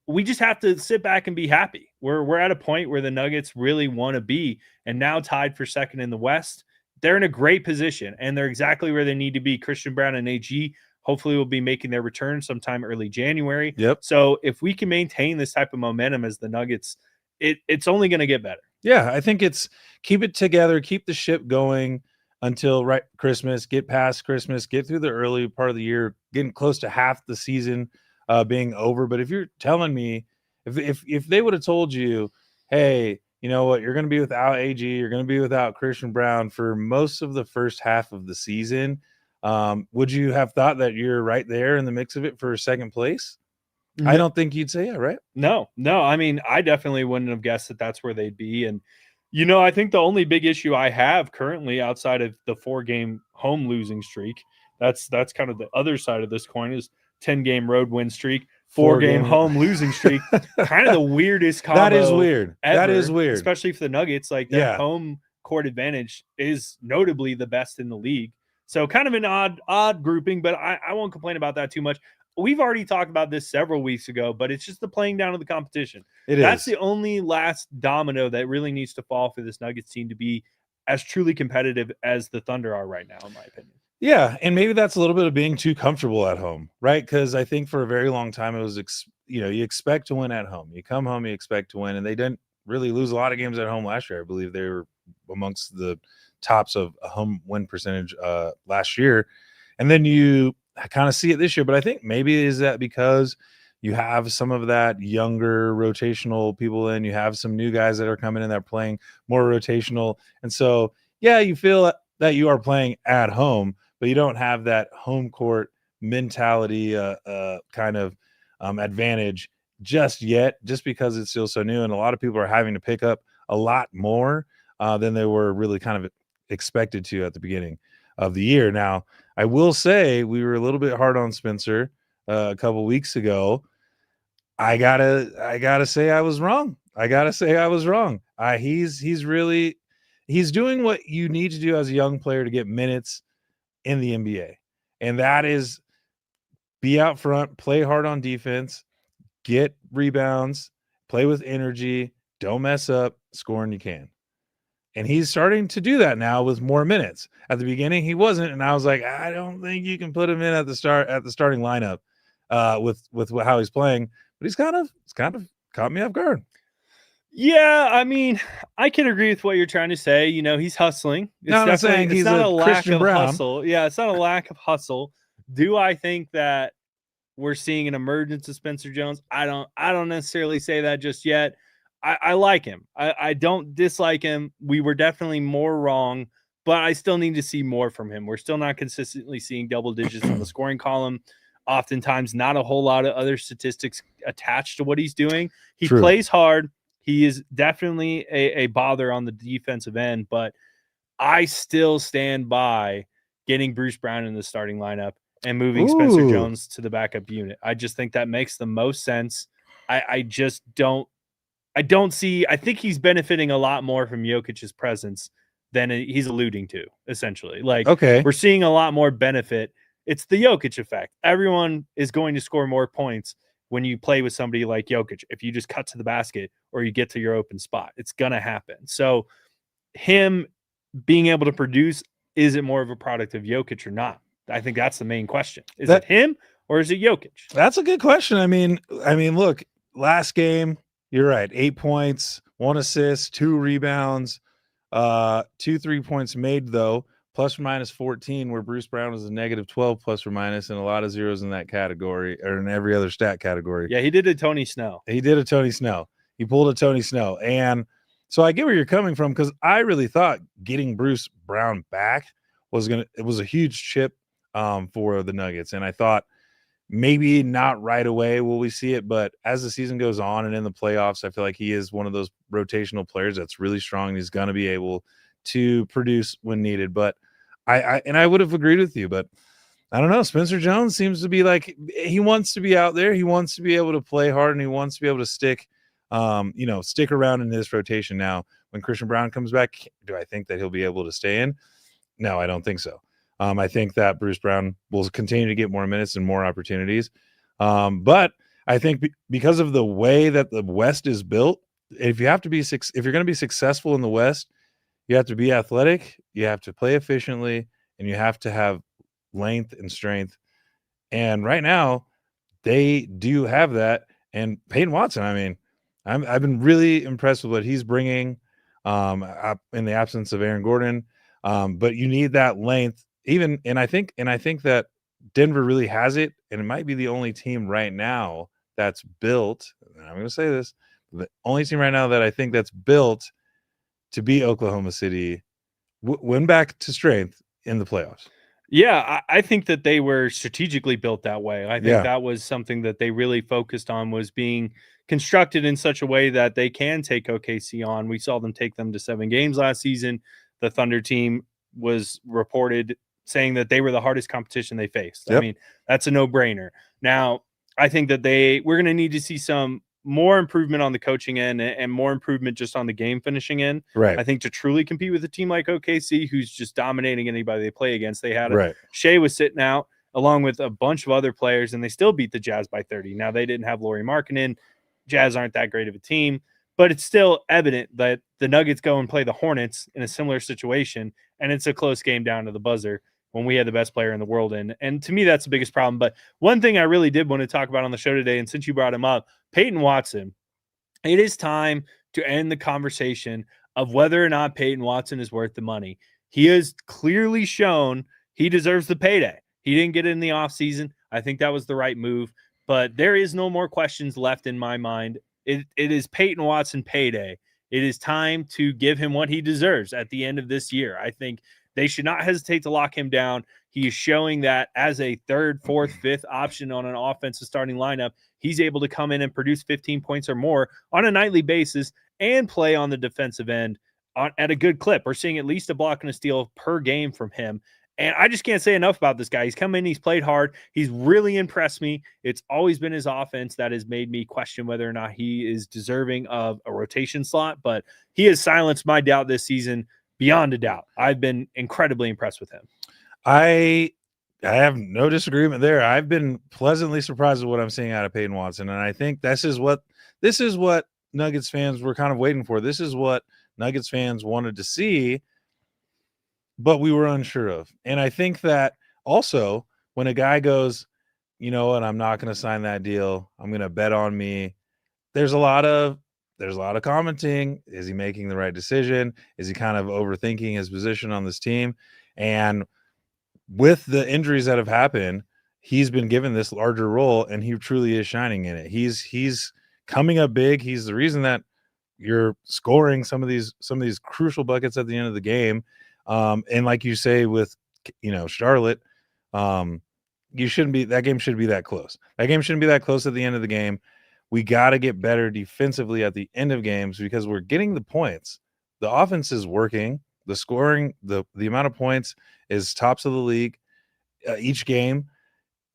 we just have to sit back and be happy. We're at a point where the Nuggets really want to be, and now tied for second in the West. They're in a great position, and they're exactly where they need to be. Christian Brown and AG hopefully will be making their return sometime early January. Yep. So if we can maintain this type of momentum as the Nuggets, it's only going to get better. Yeah, I think it's keep it together, keep the ship going until right Christmas, get past Christmas, get through the early part of the year, getting close to half the season being over. But if you're telling me, if they would have told you, hey, you know what, you're going to be without AG, you're going to be without Christian Brown for most of the first half of the season, would you have thought that you're right there in the mix of it for second place? I don't think you'd say yeah, right? No. I mean, I definitely wouldn't have guessed that that's where they'd be. And, you know, I think the only big issue I have currently outside of the 4-game home losing streak, that's kind of the other side of this coin, is 10-game road win streak, 4-game home losing streak. Kind of the weirdest combo. That is weird. Ever, that is weird. Especially for the Nuggets. Like their home court advantage is notably the best in the league. So kind of an odd grouping, but I won't complain about that too much. We've already talked about this several weeks ago, but it's just the playing down of the competition. That's the only last domino that really needs to fall for this Nuggets team to be as truly competitive as the Thunder are right now, in my opinion. Yeah, and maybe that's a little bit of being too comfortable at home, right? Because I think for a very long time it was, you expect to win at home. You come home, you expect to win, and they didn't really lose a lot of games at home last year. I believe they were amongst the tops of a home win percentage last year, and then I kind of see it this year, but I think maybe is that because you have some of that younger rotational people in, you have some new guys that are coming in that are playing more rotational. And so, yeah, you feel that you are playing at home, but you don't have that home court mentality kind of advantage just yet, just because it's still so new. And a lot of people are having to pick up a lot more than they were really kind of expected to at the beginning of the year. Now, I will say we were a little bit hard on Spencer a couple weeks ago. I gotta say I was wrong. He's doing what you need to do as a young player to get minutes in the NBA, and that is be out front, play hard on defense, get rebounds, play with energy, don't mess up, score when you can. And he's starting to do that now with more minutes. At the beginning, he wasn't, and I was like, I don't think you can put him in at the starting lineup with how he's playing. But it's kind of caught me off guard. Yeah, I mean, I can agree with what you're trying to say. He's hustling. No, It's I'm not definitely saying it's he's not a a lack Christian of Brown. hustle. Yeah, it's not a lack of hustle. Do I think that we're seeing an emergence of Spencer Jones? I don't necessarily say that just yet. I like him. I don't dislike him. We were definitely more wrong, but I still need to see more from him. We're still not consistently seeing double digits on the scoring column. Oftentimes, not a whole lot of other statistics attached to what he's doing. He True. plays hard. He is definitely a bother on the defensive end, but I still stand by getting Bruce Brown in the starting lineup and moving Spencer Ooh. Jones to the backup unit. I just think that makes the most sense. I just don't see. I think he's benefiting a lot more from Jokic's presence than he's alluding to, essentially. Like, Okay. we're seeing a lot more benefit. It's the Jokic effect. Everyone is going to score more points when you play with somebody like Jokic. If you just cut to the basket or you get to your open spot, it's going to happen. So him being able to produce, is it more of a product of Jokic or not? I think that's the main question. Is it him or is it Jokic? That's a good question. I mean, look, last game, you're right. 8 points, 1 assist, 2 rebounds, 2 3-points made though, plus or minus 14, where Bruce Brown was a negative 12 plus or minus, and a lot of zeros in that category or in every other stat category. Yeah, he did a Tony Snow. He did a Tony Snow. He pulled a Tony Snow. And so I get where you're coming from, because I really thought getting Bruce Brown back it was a huge chip for the Nuggets. And I thought maybe not right away will we see it, but as the season goes on and in the playoffs, I feel like he is one of those rotational players that's really strong. He's going to be able to produce when needed. But I would have agreed with you, but I don't know. Spencer Jones seems to be like, he wants to be out there. He wants to be able to play hard, and he wants to be able to stick around in this rotation. Now, when Christian Brown comes back, do I think that he'll be able to stay in? No, I don't think so. I think that Bruce Brown will continue to get more minutes and more opportunities. But I think because of the way that the West is built, if you're going to be successful in the West, you have to be athletic, you have to play efficiently, and you have to have length and strength. And right now, they do have that. And Peyton Watson, I mean, I've been really impressed with what he's bringing in the absence of Aaron Gordon. But you need that length. And I think that Denver really has it, and it might be the only team right now that's built. And I'm going to say this: the only team right now that I think that's built to beat Oklahoma City, win back to strength in the playoffs. Yeah, I think that they were strategically built that way. I think that was something that they really focused on, was being constructed in such a way that they can take OKC on. We saw them take them to 7 games last season. The Thunder team was reported saying that they were the hardest competition they faced. Yep. I mean, that's a no-brainer. Now, I think that we're going to need to see some more improvement on the coaching end and more improvement just on the game finishing end. Right. I think to truly compete with a team like OKC, who's just dominating anybody they play against, they had Right. Shea was sitting out along with a bunch of other players, and they still beat the Jazz by 30. Now, they didn't have Lauri Markkanen. Jazz aren't that great of a team, but it's still evident that the Nuggets go and play the Hornets in a similar situation, and it's a close game down to the buzzer when we had the best player in the world in. And to me, that's the biggest problem. But one thing I really did want to talk about on the show today, and since you brought him up, Peyton Watson, it is time to end the conversation of whether or not Peyton Watson is worth the money. He has clearly shown he deserves the payday. He didn't get it in the offseason. I think that was the right move, but there is no more questions left in my mind. It is Peyton Watson payday. It is time to give him what he deserves at the end of this year. I think they should not hesitate to lock him down. He is showing that as a 3rd, 4th, 5th option on an offensive starting lineup, he's able to come in and produce 15 points or more on a nightly basis and play on the defensive end at a good clip. We're seeing at least a block and a steal per game from him. And I just can't say enough about this guy. He's come in, he's played hard. He's really impressed me. It's always been his offense that has made me question whether or not he is deserving of a rotation slot, but he has silenced my doubt this season beyond a doubt. I've been incredibly impressed with him. I have no disagreement there. I've been pleasantly surprised with what I'm seeing out of Peyton Watson, and I think this is what Nuggets fans were kind of waiting for. This is what Nuggets fans wanted to see, but we were unsure of. And I think that also when a guy goes, you know what, I'm not going to sign that deal, I'm going to bet on me, there's a lot of there's a lot of commenting. Is he making the right decision? Is he kind of overthinking his position on this team? And with the injuries that have happened, he's been given this larger role, and he truly is shining in it. He's coming up big. He's the reason that you're scoring some of these crucial buckets at the end of the game. And like you say with Charlotte, that game shouldn't be that close. That game shouldn't be that close at the end of the game. We got to get better defensively at the end of games because we're getting the points. The offense is working. The scoring, the amount of points is tops of the league each game.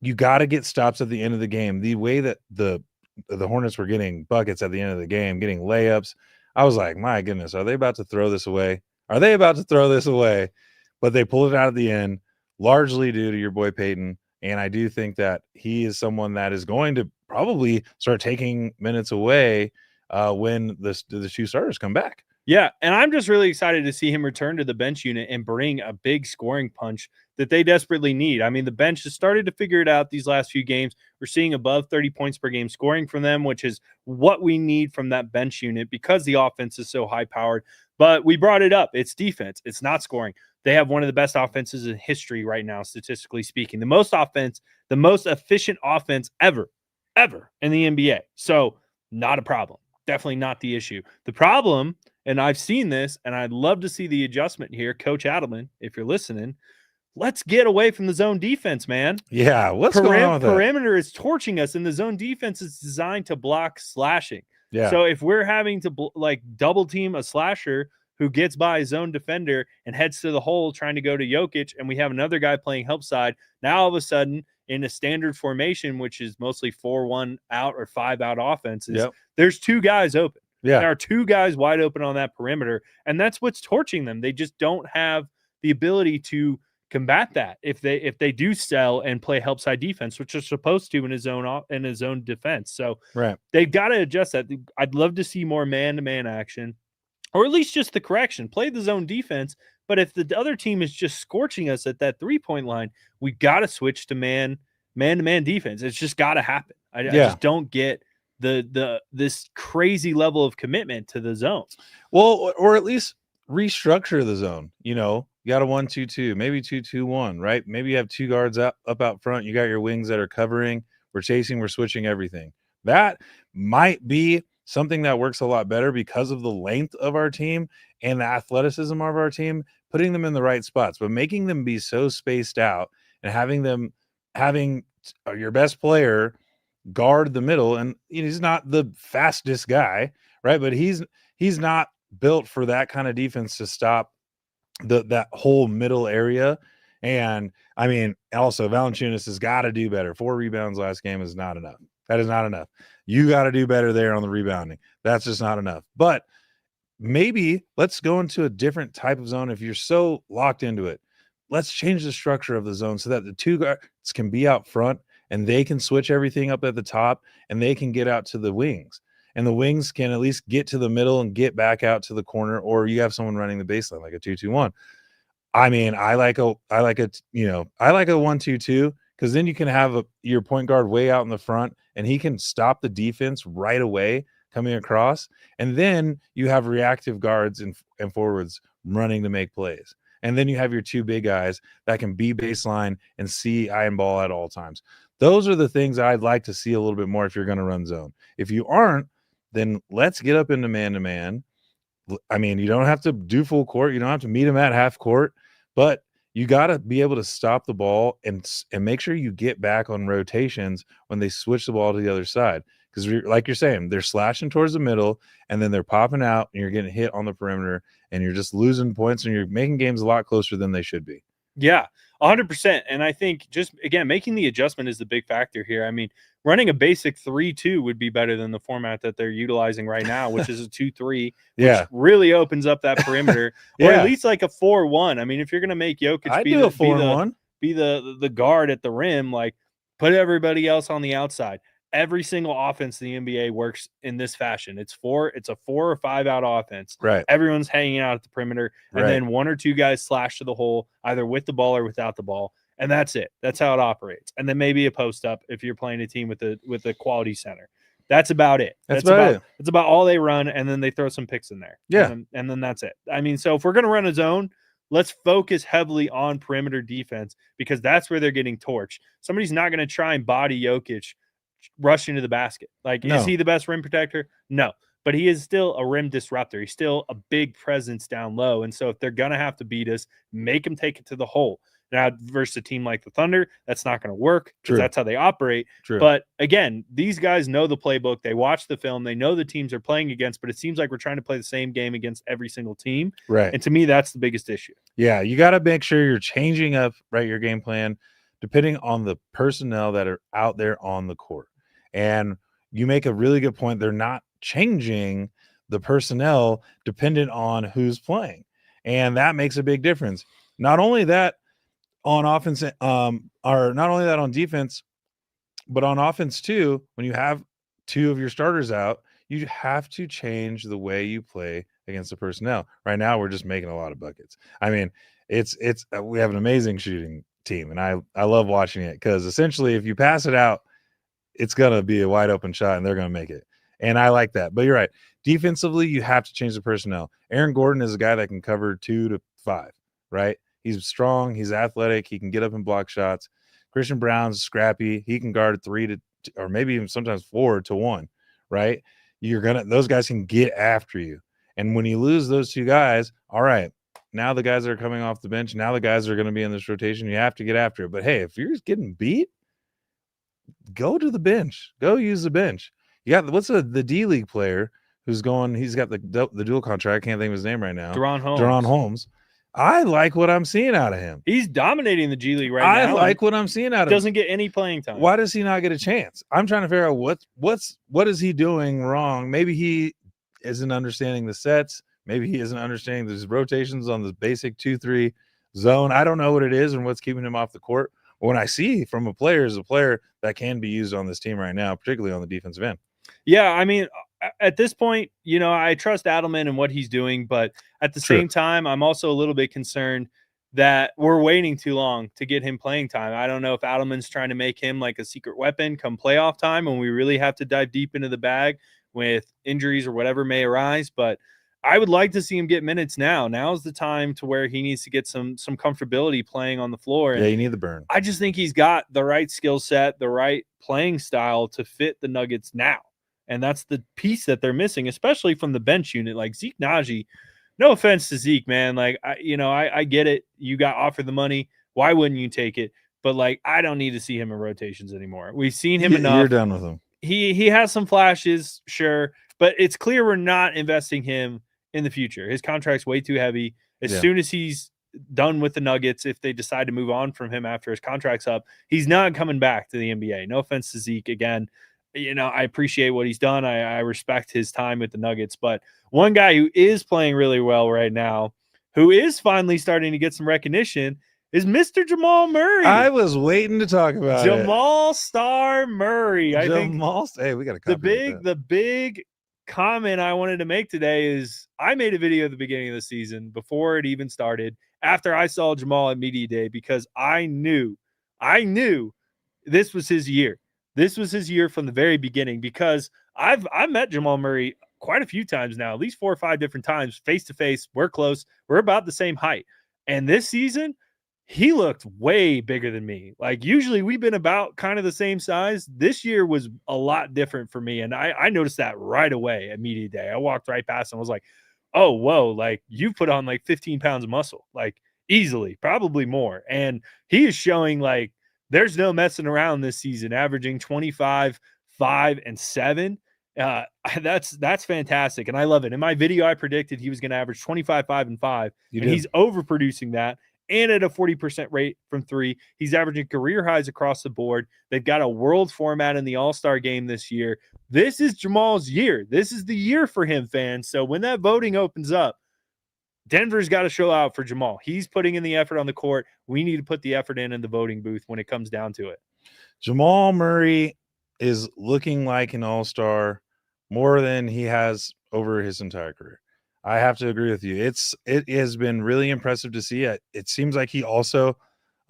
You got to get stops at the end of the game. The way that the Hornets were getting buckets at the end of the game, getting layups, I was like, my goodness, are they about to throw this away? Are they about to throw this away? But they pulled it out at the end, largely due to your boy Peyton. And I do think that he is someone that is going to probably start taking minutes away when the two starters come back. Yeah, and I'm just really excited to see him return to the bench unit and bring a big scoring punch that they desperately need. I mean, the bench has started to figure it out these last few games. We're seeing above 30 points per game scoring from them, which is what we need from that bench unit because the offense is so high-powered. But we brought it up. It's defense. It's not scoring. They have one of the best offenses in history right now, statistically speaking. The most efficient offense ever in the NBA. So not a problem. Definitely not the issue. The problem, and I've seen this, and I'd love to see the adjustment here, Coach Adelman, if you're listening, let's get away from the zone defense, man. Yeah, what's going on with that? Perimeter is torching us, and the zone defense is designed to block slashing. Yeah. So if we're having to double team a slasher who gets by a zone defender and heads to the hole trying to go to Jokic, and we have another guy playing help side, now all of a sudden in a standard formation, which is mostly 4-1 out or 5 out offenses, there's two guys open. Yeah. There are two guys wide open on that perimeter, and that's what's torching them. They just don't have the ability to combat that if they do sell and play help side defense, which they're supposed to in his own defense. So they've got to adjust that. I'd love to see more man-to-man action, or at least just the correction. Play the zone defense, but if the other team is just scorching us at that 3-point line, we got to switch to man-to-man defense. It's just got to happen. I just don't get this crazy level of commitment to the zone. Well, or at least restructure the zone. You got a 1-2-2, maybe 2-2-1, right? Maybe you have two guards up out front. You got your wings that are covering. We're chasing, we're switching everything. That might be something that works a lot better because of the length of our team and the athleticism of our team, putting them in the right spots, but making them be so spaced out and having your best player guard the middle. And he's not the fastest guy, right? But he's not built for that kind of defense to stop that whole middle area. And I mean, also Valanciunas has got to do better. 4 rebounds last game is not enough. That is not enough. You got to do better there on the rebounding. That's just not enough. But maybe let's go into a different type of zone. If you're so locked into it, let's change the structure of the zone so that the two guards can be out front and they can switch everything up at the top and they can get out to the wings. And the wings can at least get to the middle and get back out to the corner, or you have someone running the baseline like a 2-2-1. I mean, I like a 1-2-2 because then you can have your point guard way out in the front and he can stop the defense right away coming across. And then you have reactive guards and forwards running to make plays. And then you have your two big guys that can be baseline and see iron ball at all times. Those are the things I'd like to see a little bit more if you're going to run zone. If you aren't, then let's get up into man-to-man. I mean, you don't have to do full court. You don't have to meet them at half court, but you got to be able to stop the ball and make sure you get back on rotations when they switch the ball to the other side. Because like you're saying, they're slashing towards the middle and then they're popping out and you're getting hit on the perimeter and you're just losing points and you're making games a lot closer than they should be. Yeah, 100%. And I think just, again, making the adjustment is the big factor here. I mean, running a basic 3-2 would be better than the format that they're utilizing right now, which is a 2-3, which really opens up that perimeter, or at least like a 4-1. I mean, if you're going to make Jokic be the guard at the rim, like put everybody else on the outside. Every single offense in the NBA works in this fashion. It's a 4 or 5 out offense. Right. Everyone's hanging out at the perimeter, and then 1 or 2 guys slash to the hole, either with the ball or without the ball, and that's it. That's how it operates. And then maybe a post up if you're playing a team with a quality center. That's about it. That's about it. That's about all they run, and then they throw some picks in there. Yeah. And then that's it. I mean, so if we're going to run a zone, let's focus heavily on perimeter defense because that's where they're getting torched. Somebody's not going to try and body Jokic rushing to the basket. Like, No. is he the best rim protector? No. But he is still a rim disruptor. He's still a big presence down low. And so if they're going to have to beat us, make them take it to the hole. Now, versus a team like the Thunder, that's not going to work because that's how they operate. True. But again, these guys know the playbook. They watch the film. They know the teams they're playing against, but it seems like we're trying to play the same game against every single team. Right. And to me, that's the biggest issue. Yeah, you got to make sure you're changing up, right, your game plan depending on the personnel that are out there on the court. And you make a really good point. They're not changing the personnel dependent on who's playing. And that makes a big difference. Not only that on offense, or not only that on defense, but on offense too, when you have two of your starters out, you have to change the way you play against the personnel. Right now, we're just making a lot of buckets. I mean, it's we have an amazing shooting team, and I love watching it because essentially, if you pass it out, it's gonna be a wide open shot, and they're gonna make it. And I like that. But you're right. Defensively, you have to change the personnel. Aaron Gordon is a guy that can cover 2 to 5, right? He's strong. He's athletic. He can get up and block shots. Christian Brown's scrappy. He can guard 3 to, or maybe even sometimes 4 to 1, right? Those guys can get after you. And when you lose those two guys, all right, now the guys that are coming off the bench, now the guys that are going to be in this rotation, you have to get after it. But hey, if you're getting beat, go to the bench. Go use the bench. You got the D League player who's going, he's got the dual contract. I can't think of his name right now. Deron Holmes. I like what I'm seeing out of him. He's dominating the G League now. I like what I'm seeing out of him. Doesn't get any playing time. Why does he not get a chance? I'm trying to figure out what is he doing wrong? Maybe he isn't understanding the sets. Maybe he isn't understanding these rotations on the basic 2-3 zone. I don't know what it is and what's keeping him off the court. But when I see from a player that can be used on this team right now, particularly on the defensive end. Yeah, I mean, at this point, I trust Adelman and what he's doing, but at the same time, I'm also a little bit concerned that we're waiting too long to get him playing time. I don't know if Adelman's trying to make him like a secret weapon come playoff time when we really have to dive deep into the bag with injuries or whatever may arise, but I would like to see him get minutes now. Now's the time to where he needs to get some comfortability playing on the floor. And yeah, you need the burn. I just think he's got the right skill set, the right playing style to fit the Nuggets now. And that's the piece that they're missing, especially from the bench unit. Like Zeke Naji, no offense to Zeke, man. Like, I get it. You got offered the money. Why wouldn't you take it? But like, I don't need to see him in rotations anymore. We've seen him enough. You're done with him. He has some flashes, sure. But it's clear we're not investing him in the future. His contract's way too heavy. As soon as he's done with the Nuggets, if they decide to move on from him after his contract's up, he's not coming back to the NBA. No offense to Zeke again. I appreciate what he's done. I respect his time with the Nuggets. But one guy who is playing really well right now, who is finally starting to get some recognition, is Mr. Jamal Murray. I was waiting to talk about Jamal Star Murray. Hey, we got a the big comment I wanted to make today is I made a video at the beginning of the season before it even started, after I saw Jamal at Media Day, because I knew this was his year. This was his year from the very beginning, because I've met Jamal Murray quite a few times now, at least 4 or 5 different times, face to face. We're close. We're about the same height. And this season, he looked way bigger than me. Like, usually we've been about kind of the same size. This year was a lot different for me. And I noticed that right away at Media Day. I walked right past him. I was like, oh, whoa, like you put on like 15 pounds of muscle, like easily, probably more. And he is showing like there's no messing around this season, averaging 25, 5, and 7. That's fantastic. And I love it. In my video, I predicted he was going to average 25, 5, and 5. He's overproducing that. And at a 40% rate from 3. He's averaging career highs across the board. They've got a world format in the All-Star game this year. This is Jamal's year. This is the year for him, fans. So when that voting opens up, Denver's got to show out for Jamal. He's putting in the effort on the court. We need to put the effort in the voting booth when it comes down to it. Jamal Murray is looking like an all-star more than he has over his entire career. I have to agree with you. It has been really impressive to see it. It seems like he also,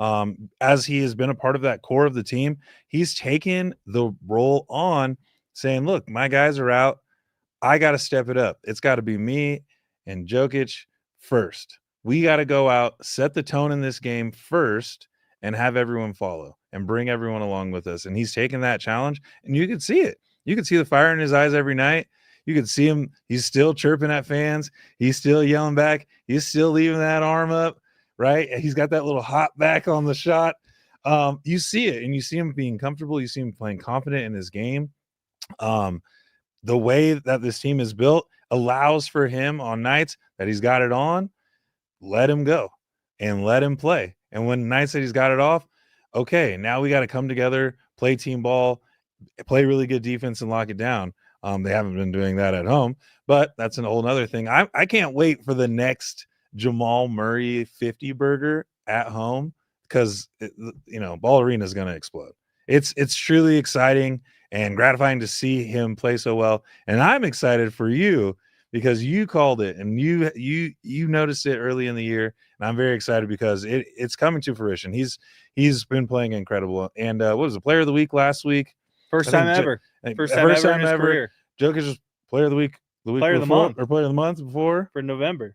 as he has been a part of that core of the team, he's taken the role on saying, look, my guys are out. I got to step it up. It's got to be me and Jokic first. We got to go out, set the tone in this game first, and have everyone follow and bring everyone along with us. And he's taking that challenge, and you could see it. You could see the fire in his eyes every night. You could see him. He's still chirping at fans. He's still yelling back. He's still leaving that arm up, right? He's got that little hop back on the shot. You see it, and you see him being comfortable. You see him playing confident in his game. The way that this team is built allows for him on nights that he's got it on, let him go and let him play. And when nights that he's got it off, okay, now we got to come together, play team ball, play really good defense, and lock it down. They haven't been doing that at home, but that's an whole nother thing. I can't wait for the next Jamal Murray 50 burger at home, because Ball Arena is going to explode. It's truly exciting and gratifying to see him play so well. And I'm excited for you because you called it and you noticed it early in the year. And I'm very excited because it's coming to fruition. He's been playing incredible. And what was the player of the week last week? First time ever in his career. Jokic was player of the week, player of the month, or player of the month before for November.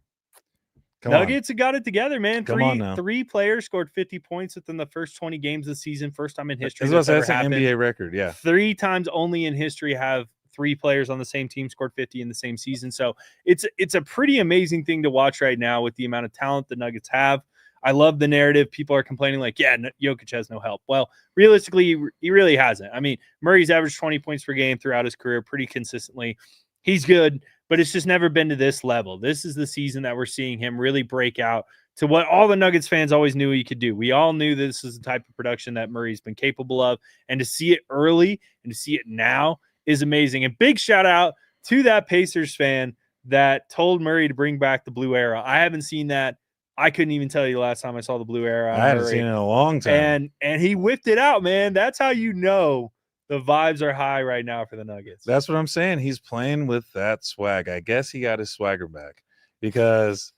Come Nuggets got it together, man. Come on now. Three players scored 50 points within the first 20 games of the season. First time in history. That's an NBA record, yeah. 3 times only in history have 3 players on the same team scored 50 in the same season. So it's a pretty amazing thing to watch right now with the amount of talent the Nuggets have. I love the narrative. People are complaining like, yeah, Jokic has no help. Well, realistically, he really hasn't. I mean, Murray's averaged 20 points per game throughout his career pretty consistently. He's good, but it's just never been to this level. This is the season that we're seeing him really break out to what all the Nuggets fans always knew he could do. We all knew this is the type of production that Murray's been capable of, and to see it early and to see it now is amazing. And big shout out to that Pacers fan that told Murray to bring back the blue era. I haven't seen that. I couldn't even tell you the last time I saw the blue era. I haven't seen it in a long time. And he whipped it out, man. That's how you know the vibes are high right now for the Nuggets. That's what I'm saying. He's playing with that swag. I guess he got his swagger back because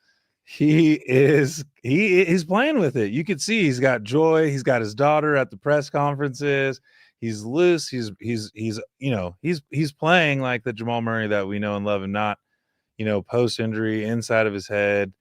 he's playing with it. You could see he's got joy. He's got his daughter at the press conferences. He's loose. He's playing like the Jamal Murray that we know and love, and not, post injury inside of his head.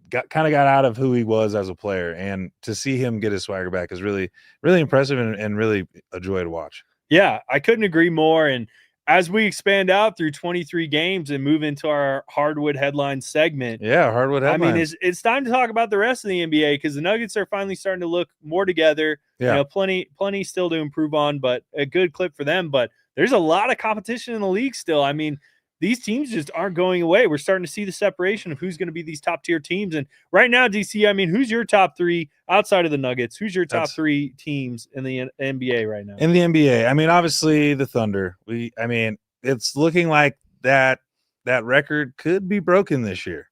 Got out of who he was as a player, and to see him get his swagger back is really, really impressive and really a joy to watch. Yeah, I couldn't agree more. And as we expand out through 23 games and move into our Hardwood Headlines segment. Yeah, Hardwood Headlines. I mean, it's time to talk about the rest of the NBA because the Nuggets are finally starting to look more together. Yeah. Plenty still to improve on, but a good clip for them. But there's a lot of competition in the league still. I mean, these teams just aren't going away. We're starting to see the separation of who's going to be these top tier teams. And right now, DC, I mean, who's your top 3 outside of the Nuggets? Who's your top 3 teams in the NBA right now? In the NBA, I mean, obviously the Thunder. It's looking like that record could be broken this year.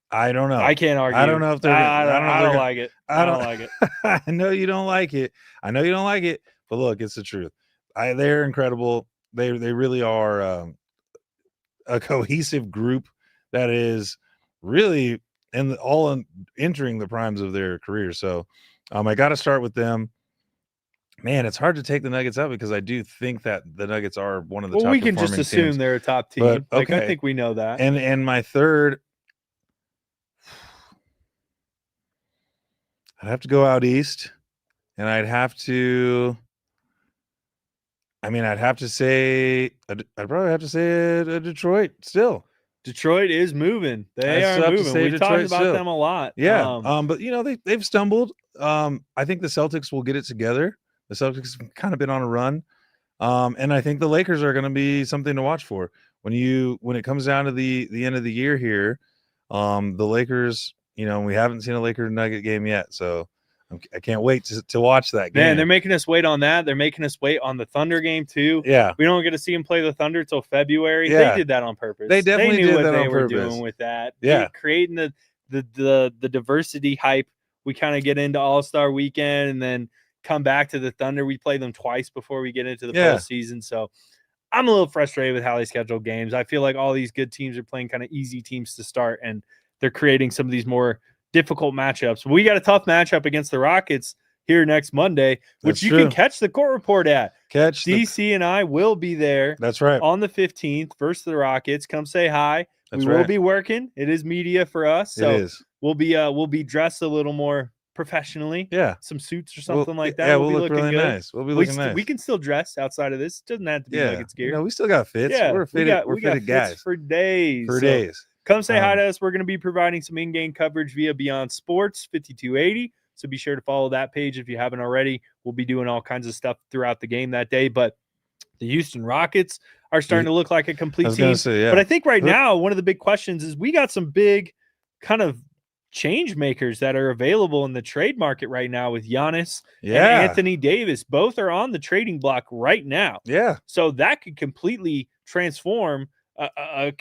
I don't know. I can't argue. I don't know if they're. I don't like it. I don't like it. I know you don't like it. But look, it's the truth. They're incredible. They really are. A cohesive group that is really entering the primes of their career. So I got to start with them. Man, it's hard to take the Nuggets out because I do think that the Nuggets are one of the top. We can just assume teams. They're a top team. But, okay. I think we know that. And my third, I'd have to go out east, and I'd probably have to say Detroit still. Detroit is moving. They are moving. We've talked about them a lot. Yeah. But they've stumbled. I think the Celtics will get it together. The Celtics have kind of been on a run. And I think the Lakers are going to be something to watch for. When it comes down to the end of the year here, the Lakers, we haven't seen a Lakers Nugget game yet. So I can't wait to watch that game. Man, they're making us wait on that. They're making us wait on the Thunder game too. Yeah, we don't get to see them play the Thunder till February. Yeah. They did that on purpose. They definitely knew did what that they on were purpose. doing with that. Yeah, creating the diversity hype. We kind of get into All-Star Weekend and then come back to the Thunder. We play them twice before we get into the postseason. So I'm a little frustrated with how they schedule games. I feel like all these good teams are playing kind of easy teams to start, and they're creating some of these more difficult matchups. We got a tough matchup against the Rockets here next Monday, which That's you true. can catch the court report at. Catch DC and I will be there. That's right. On the 15th versus the Rockets. Come say hi. That's we will right. be working. It is media for us, so It is. we'll be dressed a little more professionally. Yeah. Some suits or something like that. Yeah, we'll be look looking really good. nice. We'll be looking nice. We can still dress outside of this. It doesn't have to be like it's gear. No, we still got fits. Yeah, we're fitted. We're fitted guys fits for days. for So days. come say hi to us. We're going to be providing some in-game coverage via Beyond Sports 5280. So be sure to follow that page if you haven't already. We'll be doing all kinds of stuff throughout the game that day. But the Houston Rockets are starting to look like a complete team. But I think right now, one of the big questions is we got some big kind of change makers that are available in the trade market right now with Giannis and Anthony Davis. Both are on the trading block right now. Yeah. So that could completely transform a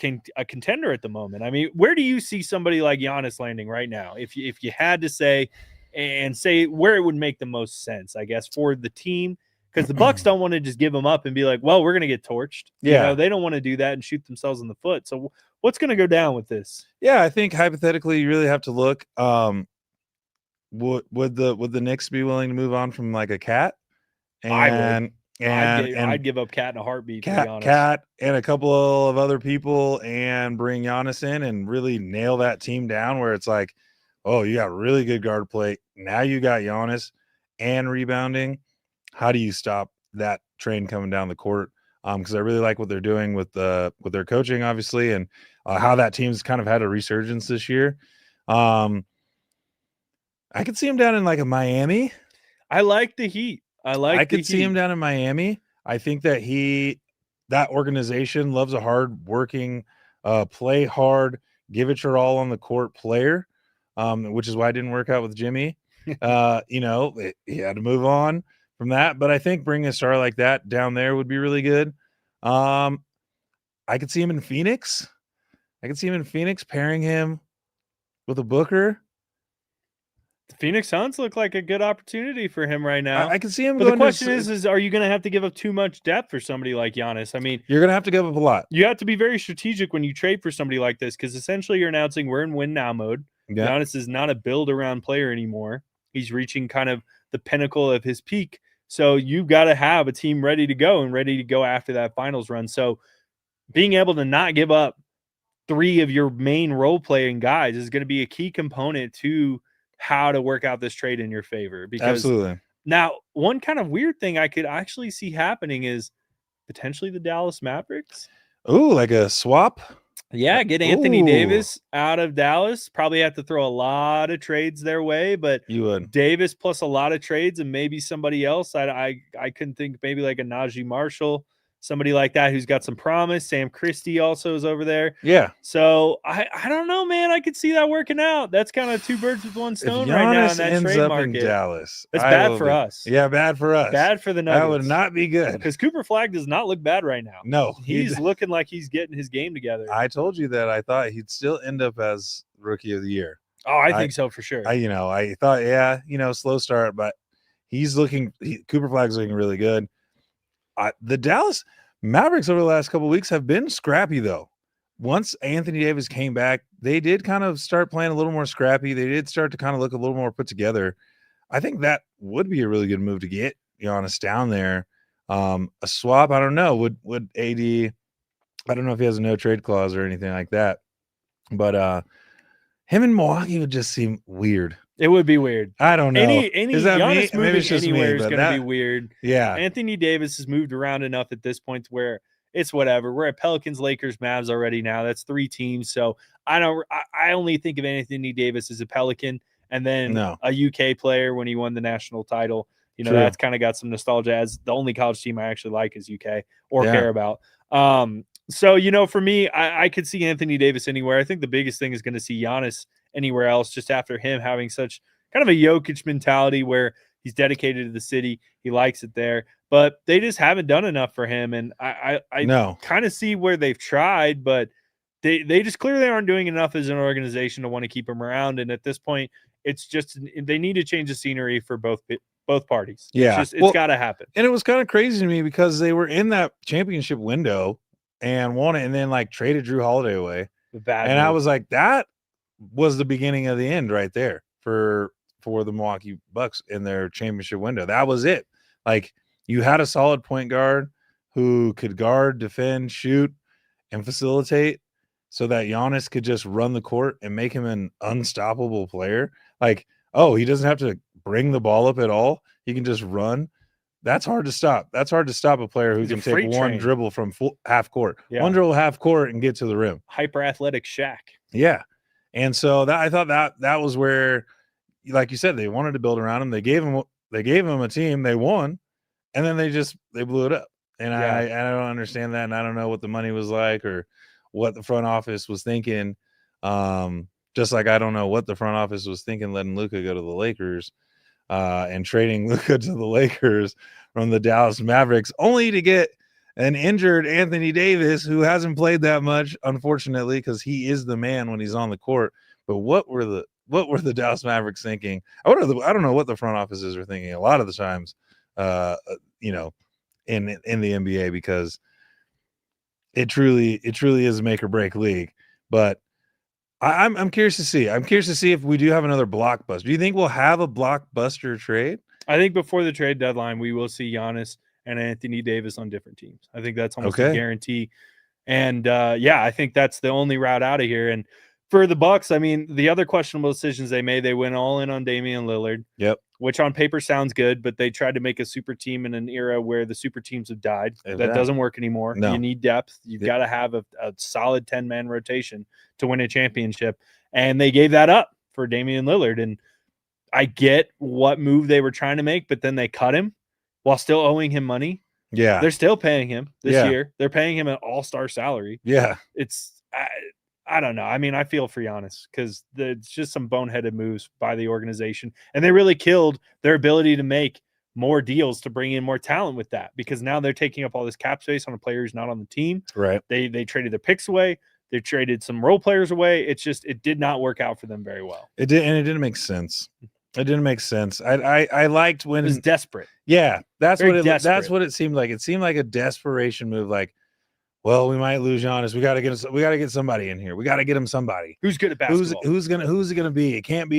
contender at the moment. I mean, where do you see somebody like Giannis landing right now? If you had to say where it would make the most sense, I guess, for the team, because the Bucks don't want to just give him up and be like, well, we're going to get torched. Yeah. You know, they don't want to do that and shoot themselves in the foot. So what's going to go down with this? Yeah, I think hypothetically you really have to look. Would the Knicks be willing to move on from like a Cat? And I'd give up Cat in a heartbeat. To be honest. Cat and a couple of other people and bring Giannis in and really nail that team down where it's like, oh, you got really good guard play. Now you got Giannis and rebounding. How do you stop that train coming down the court? Because I really like what they're doing with their coaching, obviously, and how that team's kind of had a resurgence this year. I could see him down in like a Miami. I like the Heat. I could see him down in Miami. I think that that organization loves a hard-working, play hard, give it your all on the court player, which is why it didn't work out with Jimmy. He had to move on from that. But I think bringing a star like that down there would be really good. I could see him in Phoenix. Pairing him with a Booker. The Phoenix Suns look like a good opportunity for him right now. I can see him. But the question is, are you going to have to give up too much depth for somebody like Giannis? I mean, you're going to have to give up a lot. You have to be very strategic when you trade for somebody like this because essentially you're announcing we're in win now mode. Yeah. Giannis is not a build around player anymore. He's reaching kind of the pinnacle of his peak. So you've got to have a team ready to go and ready to go after that finals run. So being able to not give up 3 of your main role playing guys is going to be a key component to how to work out this trade in your favor. Because absolutely. Now, one kind of weird thing I could actually see happening is potentially the Dallas Mavericks. Ooh, like a swap? Yeah, get Anthony Davis out of Dallas. Probably have to throw a lot of trades their way, but you would. Davis plus a lot of trades and maybe somebody else. I couldn't think maybe like a Najee Marshall, somebody like that who's got some promise. Sam Christie also is over there. Yeah. So I don't know, man. I could see that working out. That's kind of 2 birds with 1 stone right now in that trade market. In Dallas, that's bad for us. Yeah, bad for us. Bad for the Nuggets. That would not be good. Because Cooper Flag does not look bad right now. No. He's looking like he's getting his game together. I told you that I thought he'd still end up as Rookie of the Year. Oh, I think so for sure. I thought, slow start, but Cooper Flag's looking really good. The Dallas Mavericks over the last couple of weeks have been scrappy, though. Once Anthony Davis came back, they did kind of start playing a little more scrappy. They did start to kind of look a little more put together. I think that would be a really good move to get Giannis down there. A swap, I don't know. Would AD? I don't know if he has a no trade clause or anything like that. But him in Milwaukee would just seem weird. It would be weird. I don't know. Is that Giannis moving Maybe it's just anywhere me, is going to be weird. Yeah. Anthony Davis has moved around enough at this point to where it's whatever. We're at Pelicans, Lakers, Mavs already now. That's 3 teams. So I only think of Anthony Davis as a Pelican and then a UK player when he won the national title. That's kind of got some nostalgia as the only college team I actually like is UK or care about. So, for me, I could see Anthony Davis anywhere. I think the biggest thing is going to see Giannis anywhere else just after him having such kind of a Jokic mentality where he's dedicated to the city. He likes it there, but they just haven't done enough for him. And I kind of see where they've tried, but they just clearly aren't doing enough as an organization to want to keep him around. And at this point, it's just they need to change the scenery for both parties. Yeah. It's got to happen. And it was kind of crazy to me because they were in that championship window and won it and then traded Drew Holiday away. I was like, that was the beginning of the end right there for for the Milwaukee Bucks in their championship window. That was it. Like, you had a solid point guard who could guard, defend, shoot, and facilitate so that Giannis could just run the court and make him an unstoppable player. Like, oh, he doesn't have to bring the ball up at all. He can just run. That's hard to stop. That's hard to stop a player who He's a can take freight one train. dribble from half court. Yeah. One dribble half court and get to the rim. Hyper athletic Shaq. Yeah. And so that I thought that was where, like you said, they wanted to build around him. They gave him a team, they won, and then they blew it up. And I don't understand that, and I don't know what the money was like or what the front office was thinking. Just like I don't know what the front office was thinking letting Luka go to the Lakers and trading Luka to the Lakers from the Dallas Mavericks, only to get an injured Anthony Davis who hasn't played that much, unfortunately, because he is the man when he's on the court. But what were the Dallas Mavericks thinking? I don't know what the front offices are thinking a lot of the times, in the NBA, because it truly is a make or break league. But I'm curious to see. I'm curious to see if we do have another blockbuster. Do you think we'll have a blockbuster trade? I think before the trade deadline, we will see Giannis and Anthony Davis on different teams. I think that's almost a guarantee. And I think that's the only route out of here. And for the Bucks, I mean, the other questionable decisions they made, they went all in on Damian Lillard. Yep. Which on paper sounds good, but they tried to make a super team in an era where the super teams have died. That doesn't work anymore. No. You need depth. You've got to have a solid 10-man rotation to win a championship. And they gave that up for Damian Lillard. And I get what move they were trying to make, but then they cut him while still owing him money. Yeah. They're still paying him this year. They're paying him an all-star salary. Yeah. I don't know. I mean, I feel for Giannis because it's just some boneheaded moves by the organization. And they really killed their ability to make more deals to bring in more talent with that, because now they're taking up all this cap space on a player who's not on the team. Right. They traded their picks away. They traded some role players away. It did not work out for them very well. It didn't make sense. It didn't make sense. I liked when it was desperate. Yeah, that's Very what desperate. that's what it seemed like. It seemed like a desperation move. Like, well, we might lose Giannis. We got to get somebody in here. We got to get him somebody who's good at basketball. Who's it gonna be? It can't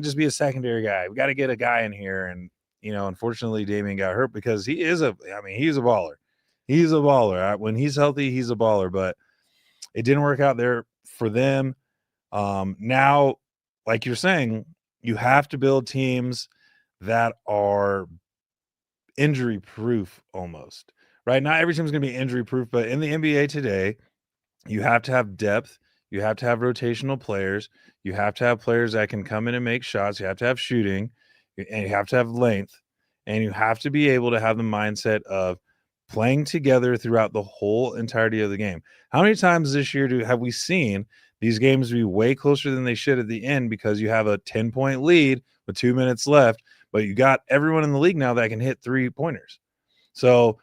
just be a secondary guy. We got to get a guy in here. And unfortunately, Damian got hurt because he's a baller. He's a baller. When he's healthy, he's a baller. But it didn't work out there for them. Now, like you're saying, you have to build teams that are injury proof almost, right? Not every team is going to be injury proof, but in the NBA today, you have to have depth. You have to have rotational players. You have to have players that can come in and make shots. You have to have shooting, and you have to have length, and you have to be able to have the mindset of playing together throughout the whole entirety of the game. How many times this year have we seen these games be way closer than they should at the end because you have a 10-point lead with 2 minutes left, but you got everyone in the league now that can hit 3-pointers. So,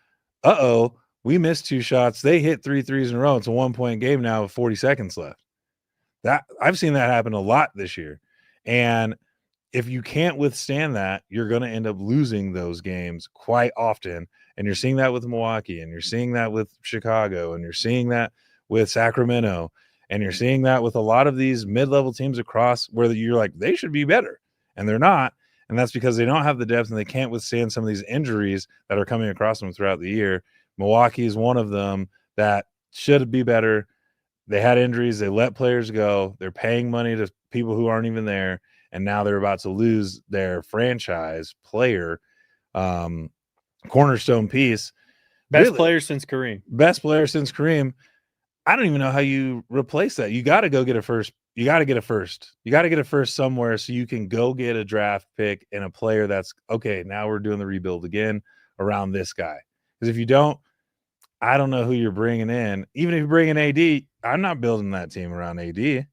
we missed 2 shots. They hit 3 threes in a row. It's a 1-point game now with 40 seconds left. That I've seen that happen a lot this year. And if you can't withstand that, you're going to end up losing those games quite often. And you're seeing that with Milwaukee, and you're seeing that with Chicago, and you're seeing that with Sacramento. And you're seeing that with a lot of these mid-level teams across where you're like, they should be better. And they're not. And that's because they don't have the depth and they can't withstand some of these injuries that are coming across them throughout the year. Milwaukee is one of them that should be better. They had injuries. They let players go. They're paying money to people who aren't even there. And now they're about to lose their franchise player, cornerstone piece. Best player since Kareem. I don't even know how you replace that. You got to go get a first. You got to get a first. You got to get a first somewhere so you can go get a draft pick and a player that's okay. Now we're doing the rebuild again around this guy. Because if you don't, I don't know who you're bringing in. Even if you bring in AD, I'm not building that team around AD.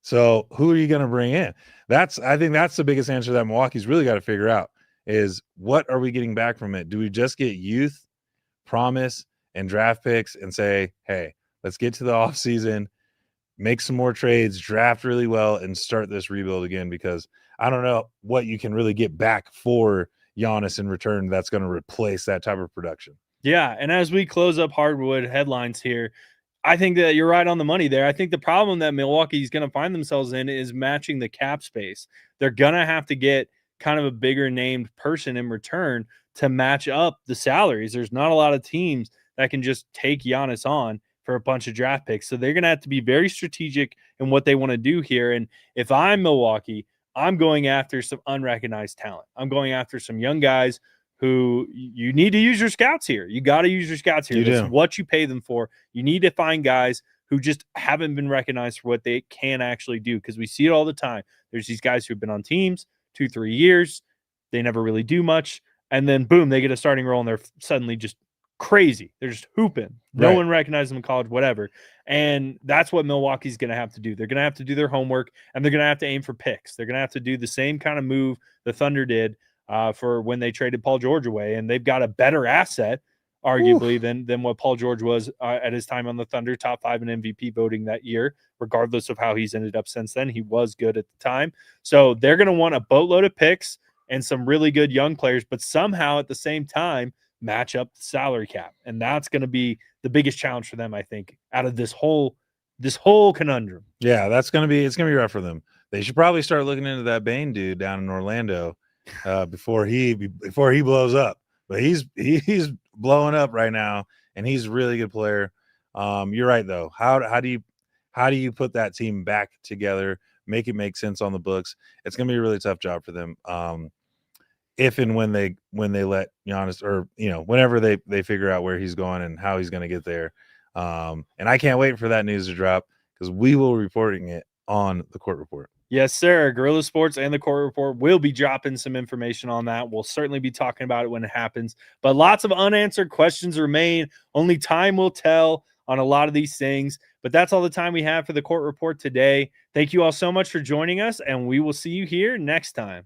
So who are you going to bring in? I think that's the biggest answer that Milwaukee's really got to figure out is what are we getting back from it? Do we just get youth, promise, and draft picks and say, hey, let's get to the offseason, make some more trades, draft really well, and start this rebuild again? Because I don't know what you can really get back for Giannis in return that's going to replace that type of production. Yeah, and as we close up Hardwood headlines here, I think that you're right on the money there. I think the problem that Milwaukee's going to find themselves in is matching the cap space. They're going to have to get kind of a bigger named person in return to match up the salaries. There's not a lot of teams that can just take Giannis on for a bunch of draft picks. So they're going to have to be very strategic in what they want to do here. And if I'm Milwaukee, I'm going after some unrecognized talent. I'm going after some young guys who you need to use your scouts here. You got to use your scouts here. That's what you pay them for. You need to find guys who just haven't been recognized for what they can actually do, because we see it all the time. There's these guys who've been on teams 2-3 years. They never really do much. And then, boom, they get a starting role, and they're suddenly just crazy. They're just hooping. No one recognizes them in college, whatever. And that's what Milwaukee's going to have to do. They're going to have to do their homework, and they're going to have to aim for picks. They're going to have to do the same kind of move the Thunder did for when they traded Paul George away, and they've got a better asset, arguably, than what Paul George was at his time on the Thunder, top 5 in MVP voting that year, regardless of how he's ended up since then. He was good at the time. So they're going to want a boatload of picks and some really good young players, but somehow at the same time match up the salary cap. And that's going to be the biggest challenge for them, I think, out of this whole conundrum. Yeah, it's going to be rough for them. They should probably start looking into that Bane dude down in Orlando before he blows up. But he's blowing up right now, and he's a really good player. You're right though. How do you put that team back together, make it make sense on the books? It's going to be a really tough job for them. If and when they let Giannis, or whenever they figure out where he's going and how he's going to get there. And I can't wait for that news to drop, because we will be reporting it on the Court Report. Yes, sir. Guerrilla Sports and the Court Report will be dropping some information on that. We'll certainly be talking about it when it happens. But lots of unanswered questions remain. Only time will tell on a lot of these things. But that's all the time we have for the Court Report today. Thank you all so much for joining us, and we will see you here next time.